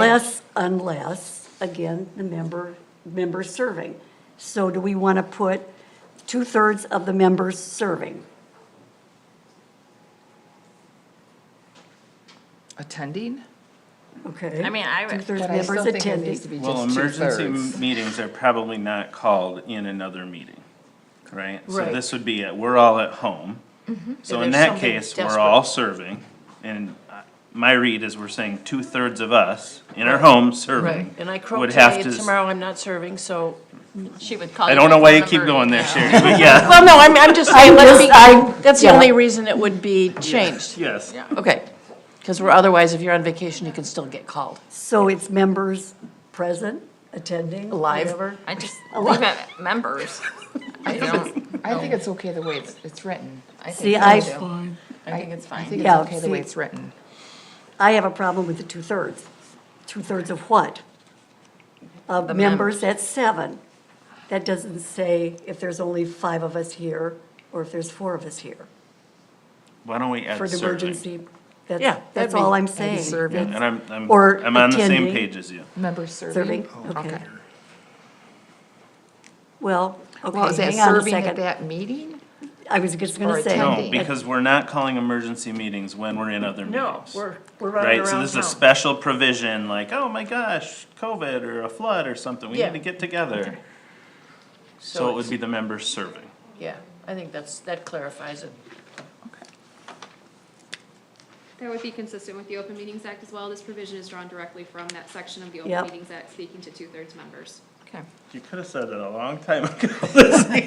Unless, again, the member's serving. So do we want to put 2/3 of the members serving? Attending? Okay. I mean, I would- 2/3 But I still members think it needs to attending. be Well, just emergency 2/3. meetings are probably not called in another meeting, right? So Right. this would be, we're all at home. So And in there's that something case, we're desperate. all serving, and my read is we're saying 2/3 of us in our homes serving. Right, and I croak would to have you to. tomorrow, I'm not serving, so, She would call I you. don't know by why phone you keep number. going there, Sherry, but yeah, well, no, I'm just saying, that's the yeah. only reason it would be changed. yes. Okay, because we're, otherwise, if you're on vacation, you can still get called. So it's members present, attending, Alive. whatever? I just leave it members. I don't, I think it's okay the way it's written. I See, think I- so too. Fine. I think it's I fine. think it's Yeah, okay the way see- it's written. I have a problem with the 2/3. 2/3 of what? Of The members at 7. That doesn't say if there's only 5 of us here or if there's 4 of us here. Why don't we add For the serving? emergency, Yeah, that's that'd all be- I'm saying. serving. Yeah, and I'm Or I'm on the same attending. page as you. Members serving? Serving, okay. Well, Well, is okay, that hang on a serving at second. that meeting? I was just or gonna say. No, attending? because we're not calling emergency meetings when we're in other No, meetings. we're running Right, around so this is a town. special provision, like, oh my gosh, COVID or a flood or something, we Yeah. need to get together. So it would be the members serving. Yeah, I think that clarifies it. That would be consistent with the Open Meetings Act as well. This provision is drawn directly from that section of the Yep. Open Meetings Act speaking to 2/3 members. Okay. You could have said it a long time ago.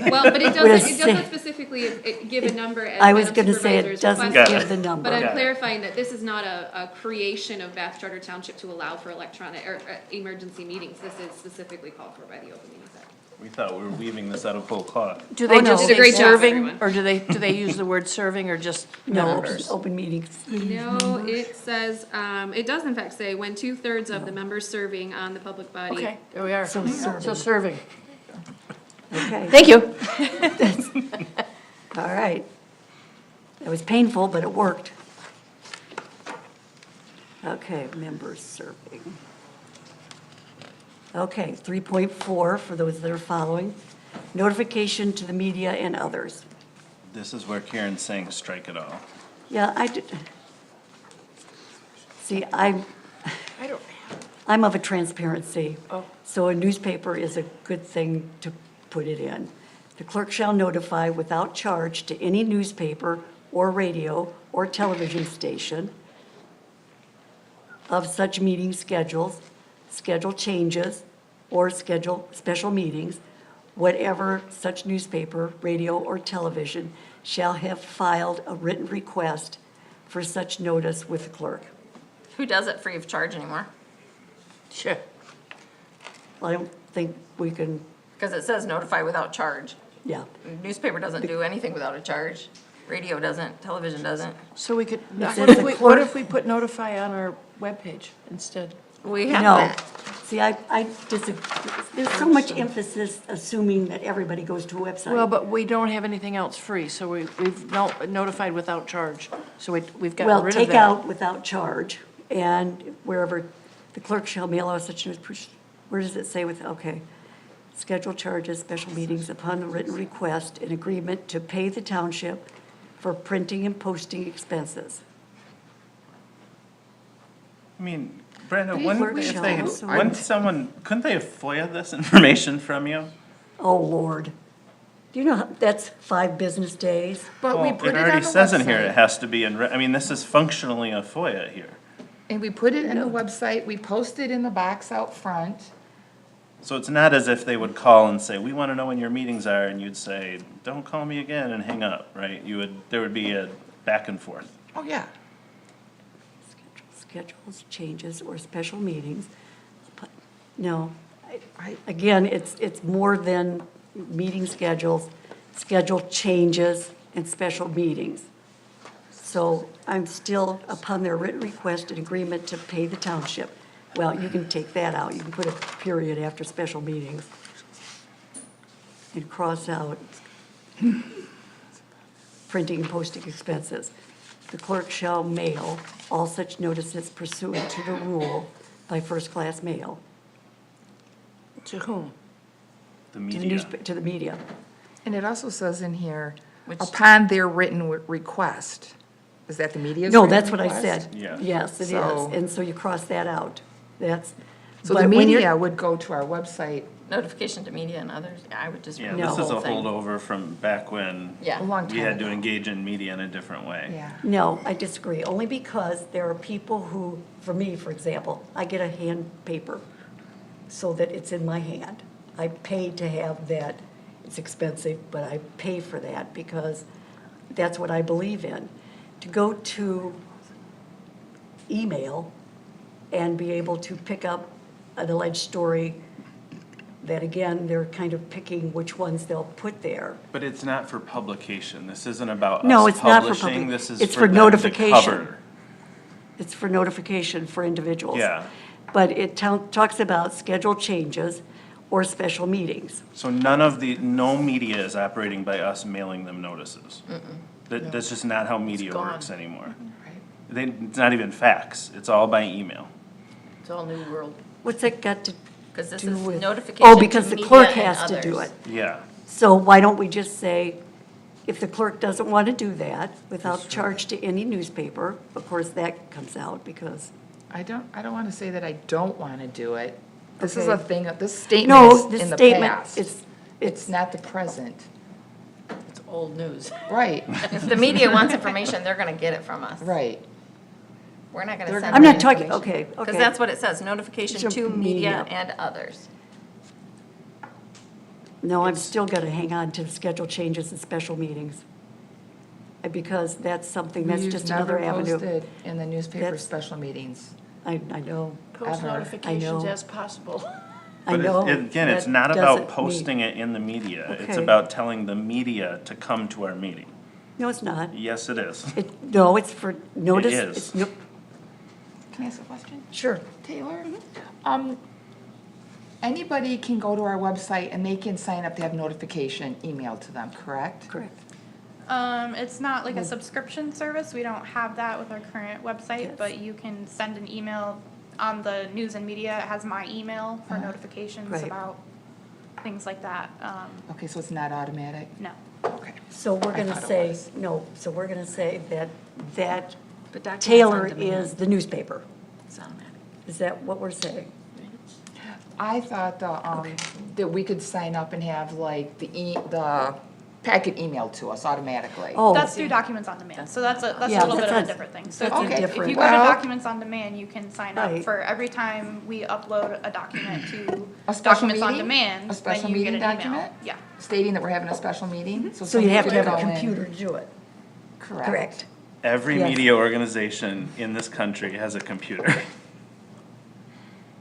Well, but it We're doesn't saying- specifically give a number as I was Madam gonna say it Supervisor's doesn't requested. give the number. But I'm Got it. clarifying that this is not a creation of Bath Charter Township to allow for electronic, or emergency meetings. This is specifically called for by the Open Meetings Act. We thought we were weaving this out of whole cloth. Do they no. just Did a say great job, serving, everyone. or do they use the word serving, or just No, members? open meetings. No, it says, it does in fact say, when 2/3 of the members serving on the public body. Okay, there we are. So serving. So serving. Okay, Thank you. all right. It was painful, but it worked. Okay, members serving. Okay, 3.4 for those that are following. Notification to the media and others. This is where Karen's saying strike it all. Yeah, I did. See, I'm I don't, of a transparency. Oh. So a newspaper is a good thing to put it in. The clerk shall notify without charge to any newspaper or radio or television station of such meeting schedules, schedule changes, or schedule special meetings, whatever such newspaper, radio, or television shall have filed a written request for such notice with the clerk. Who does it free of charge anymore? sure. I don't think we can, Because it says notify without charge. yeah. Newspaper doesn't do anything without a charge. Radio doesn't, television doesn't. So we could, says what the if clerk- we put notify on our webpage instead? We have No, that. see, I disagree. There's so much emphasis assuming that everybody goes to a website. Well, but we don't have anything else free, so we've notified without charge, so we've gotten Well, rid of that. take out without charge, and wherever the clerk shall mail out such notice, where does it say with, okay. Schedule charges, special meetings upon the written request in agreement to pay the township for printing and posting expenses. I mean, Brenda, These when, work if shall they, also- when someone, couldn't they have FOIA this information from you? Oh, Lord. Do you know, that's 5 business days? But we Well, put it on already the says in here it website. has to be in, I mean, this is functionally a FOIA here. And we put it in the website, we post it in the box out front. So it's not as if they would call and say, we want to know when your meetings are, and you'd say, don't call me again, and hang up, right? There would be a back and forth. Oh, yeah. Schedules, changes, or special meetings. No, again, it's more than meeting schedules, schedule changes, and special meetings. So I'm still upon their written request and agreement to pay the township. Well, you can take that out, you can put a period after special meetings. And cross out printing and posting expenses. The clerk shall mail all such notices pursuant to the rule by first-class mail To whom? The to the media. to the media. And it also says in here, Which- upon their written request. Is that the media's No, written that's what I request? said. Yeah. Yes, it So- is, and so you cross that out. That's. So but the when you're- media would go to our website Notification to media and others. I would just. Yeah, remove this the is a whole thing. holdover from back when Yeah. a long we time had to ago. engage in media in a different way. Yeah. No, I disagree, only because there are people who, for me, for example, I get a hand paper so that it's in my hand. I pay to have that, it's expensive, but I pay for that because that's what I believe in. To go to email and be able to pick up an alleged story that, again, they're kind of picking which ones they'll put there. But it's not for publication. This isn't about No, us it's not for publishing. public- This is it's for for them to notification. cover. It's for notification for individuals. Yeah. but it talks about schedule changes or special meetings. So no media is operating by us mailing them notices. That's just not how media gone. works anymore. It's not even fax, it's all by email. It's all new world. What's that got to Because this do is with? notification Oh, to because the media clerk and has to do others. it. Yeah. So why don't we just say, if the clerk doesn't want to do that without charge to any newspaper, of course, that comes out because, I don't want to say that I don't want to do it. This is Okay. a thing, this statement no, is this in the statement, past. it's It's not the present. It's old news. Right, If the media wants information, they're gonna get it from us. right. We're not gonna They're send. gonna I'm get not talking, information. okay, Because okay. that's what it says, notification To to media. media and others. No, I'm still going to hang on to schedule changes and special meetings. Because that's something, that's We've just another never avenue. posted in the newspaper That's- special meetings. I know, Post Ever. notifications know. as possible. I But know. again, it's that not doesn't about mean- posting it in the media. It's Okay. about telling the media to come to our meeting. No, it's not. Yes, it is. No, it's for notice. is. It's no- Can I ask a question? Sure. Taylor? Anybody can go to our website and they can sign up to have notification emailed to them, correct? Correct. It's not like a subscription service, we don't have that with our current website, Yes. but you can send an email on the news and media, it has my email for notifications Right. about things like that, Okay, so it's not automatic? no. Okay. So we're going to thought it say, was. no, so we're going to say that But documents Taylor on demand. is the newspaper. It's automatic. Is that what we're saying? I thought that we could sign up and have like the packet emailed to us automatically. Oh, That's through documents on demand, so that's a Yeah, little bit of a that's different thing. So that's a if you- if different- you go to Well- documents on demand, you can sign up Right. for every time we upload a document to A special documents on meeting? demand, A then special you get meeting an email. document? Yeah. Stating that we're having a special meeting? so you have to somebody have could a go in. computer to do it. Correct. Every Yes. media organization in this country has a computer.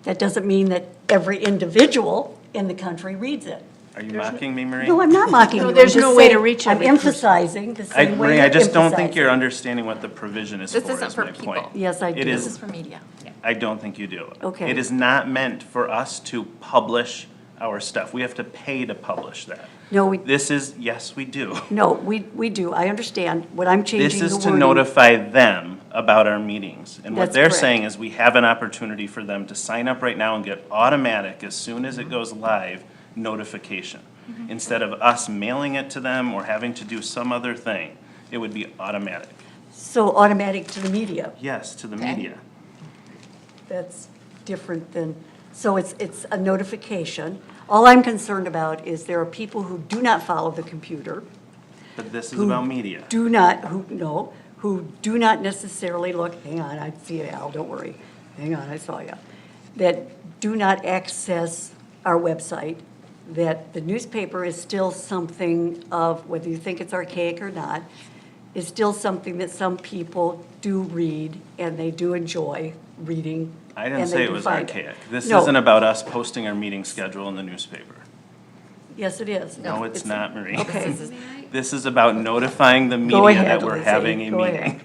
That doesn't mean that every individual in the country reads it. Are you mocking me, Marie? No, I'm not mocking you. No, I'm there's just no way to saying- reach I'm every person. emphasizing the same way Marie, you're I just don't think you're emphasizing. understanding what the provision is for, This isn't is for my people. point. Yes, I It do. is- This is for media. I don't think you do. Okay. It is not meant for us to publish our stuff. We have to pay to publish that. No, we, This is, yes, we do. no, we do. I understand. What I'm changing This the is wording. to notify them about our meetings. And what That's they're correct. saying is we have an opportunity for them to sign up right now and get automatic, as soon as it goes live, notification. Instead of us mailing it to them or having to do some other thing, it would be automatic. So automatic to the media. Yes, to the Okay. media. That's different than, so it's a notification. All I'm concerned about is there are people who do not follow the computer, But this is Who about media. do not, who do not necessarily look, hang on, I see you, Al, don't worry. Hang on, I saw you. That do not access our website, that the newspaper is still something of, whether you think it's archaic or not, is still something that some people do read and they do enjoy reading. I didn't and they say it do was find archaic. This No. isn't about us posting our meeting schedule in the newspaper. Yes, it is. No, it's not, Marie. Okay. This is about notifying the Go media ahead, that we're Lizzie. having a Go meeting. ahead.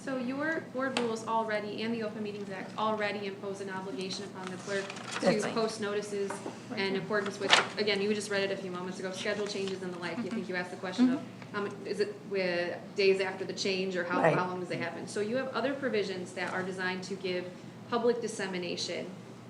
So your board rules already, and the Open Meetings Act already impose an obligation upon the clerk That's to right. post notices in accordance with, again, you just read it a few moments ago, schedule changes and the like. I think you asked the question of, how much, is it with days after the change, or how Right. long does it happen? So you have other provisions that are designed to give public dissemination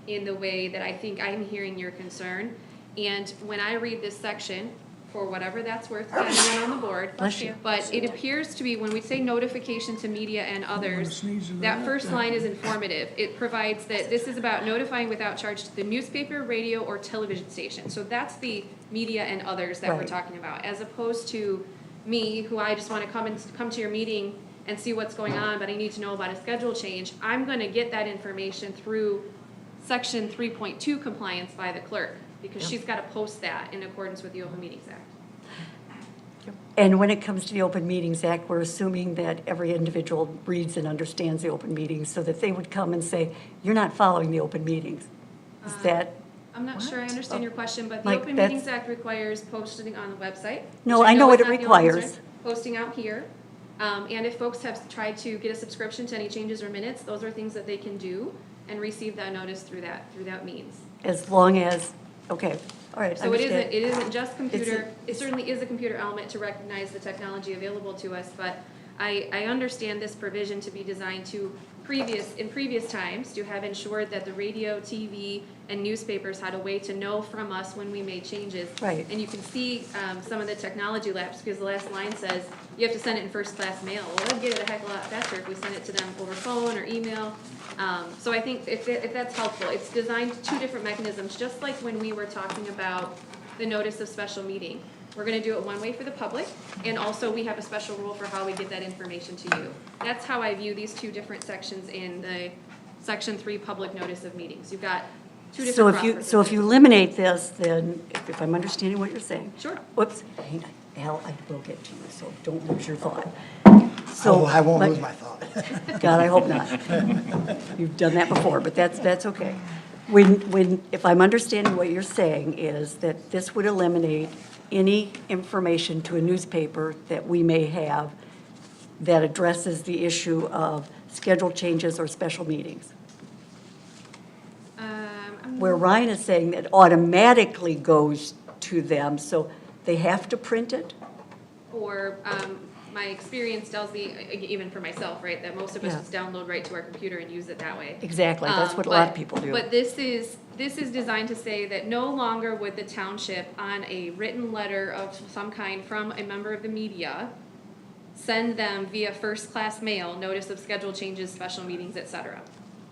in the way that I think I'm hearing your concern. And when I read this section, for whatever that's worth to anyone on the board. Bless you. But it appears to be, when we say notification to media and others, sneeze in that that. first line is informative. It provides that this is about notifying without charge to the newspaper, radio, or television station. So that's the media and others that we're Right. talking about, as opposed to me, who I just want to come to your meeting and see what's going on, but I need to know about a schedule change. I'm going to get that information through section 3.2 compliance by the clerk, because she's got to post that in accordance with the Open Meetings Act. And when it comes to the Open Meetings Act, we're assuming that every individual reads and understands the open meetings, so that they would come and say, you're not following the open meetings. Is that, I'm not sure I understand your question, but the Like, Open that's- Meetings Act requires posting on the website. No, which I know what is it not the only requires. concern. Posting out here, And if folks have tried to get a subscription to any changes or minutes, those are things that they can do and receive that notice through that means. As long as, okay, all right, So it understand. isn't just computer, it certainly is a computer element to recognize the technology available to us, but I understand this provision to be designed to in previous times, to have ensured that the radio, TV, and newspapers had a way to know from us when we made changes. Right. And you can see some of the technology lapse, because the last line says, you have to send it in first-class mail. Well, they'd get it a heck of a lot faster if we send it to them over phone or email. So I think if that's helpful, it's designed two different mechanisms, just like when we were talking about the notice of special meeting. We're gonna do it one way for the public, and also we have a special rule for how we get that information to you. That's how I view these two different sections in the Section 3 public notice of meetings. You've got two different processes. So if you eliminate this, then, if I'm understanding what you're saying. Sure. Whoops, hang on, Al, I will get to you, so don't lose your thought. Oh, So, I won't but- lose my thought. God, I hope not. You've done that before, but that's okay. If I'm understanding what you're saying is that this would eliminate any information to a newspaper that we may have that addresses the issue of schedule changes or special meetings. Where Ryan is saying that automatically goes to them, so they have to print it? Or my experience tells me, even for myself, right, that most of us Yeah. just download right to our computer and use it that way. Exactly, that's what a lot of But- people do. But this is designed to say that no longer would the township, on a written letter of some kind from a member of the media, send them via first-class mail, notice of schedule changes, special meetings, et cetera.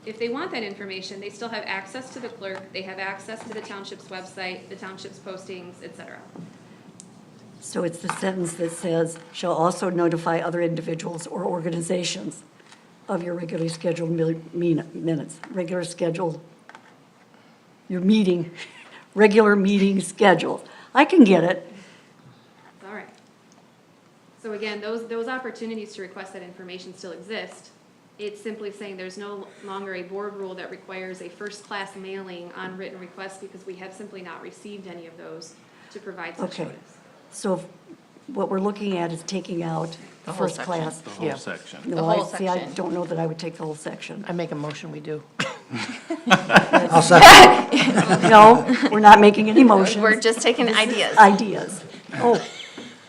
If they want that information, they still have access to the clerk, they have access to the township's website, the township's postings, et cetera. So it's the sentence that says, shall also notify other individuals or organizations of your regularly scheduled minutes, regular scheduled, your meeting, regular meeting schedule. I can get it. All right. So again, those opportunities to request that information still exist. It's simply saying there's no longer a board rule that requires a first-class mailing on written requests, because we have simply not received any of those to provide such Okay. notice. So what we're looking at is taking out The whole first class. The whole Yeah. section. No, The whole See, I section. don't know that I would take the whole section. I make a motion, we do. I'll second. No, we're not making any motions. We're just taking ideas. Ideas. Oh,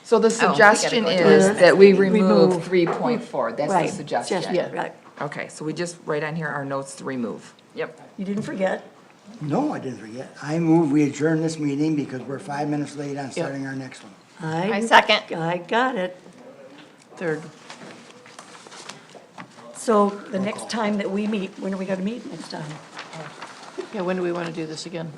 So the we gotta suggestion go to is it. that we Remove. remove 3.4, that's the right. suggestion. Yeah, right. Okay, so we just write on here our notes to remove. Yep. You didn't forget. No, I didn't forget. I move we adjourn this meeting because we're 5 minutes late on starting our next one. I second. I got it. Third. So the next time that we meet, when are we going to meet next time? Yeah, when do we want to do this again?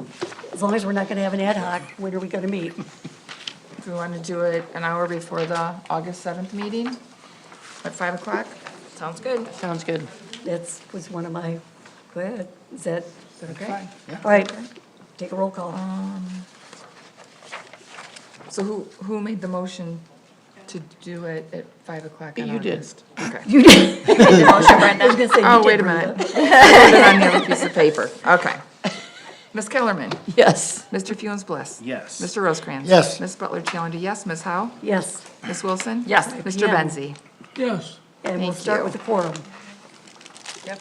As long as we're not going to have an ad hoc, when are we going to meet? Do we want to do it an hour before the August 7th meeting at 5 o'clock? Sounds good. Sounds good. That was one of my, go ahead. Is that okay? Fine, yeah. All right, take a roll call. So who made the motion to do it at 5 o'clock on You did. August? Okay. You did. Motion, I Brenda. was going to say, Oh, you wait did, a Brenda. minute. I wrote it on here with a piece of paper. Okay. Ms. Kellerman? Yes. Mr. Funes Bliss? Yes. Mr. Rosecrans? Yes. Ms. Butler Challenger, yes. Ms. Howe? Yes, Ms. Wilson? Yes. Mr. PM. Benzi? Yes. and we'll Thank start you. with the quorum. Yep.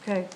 Okay.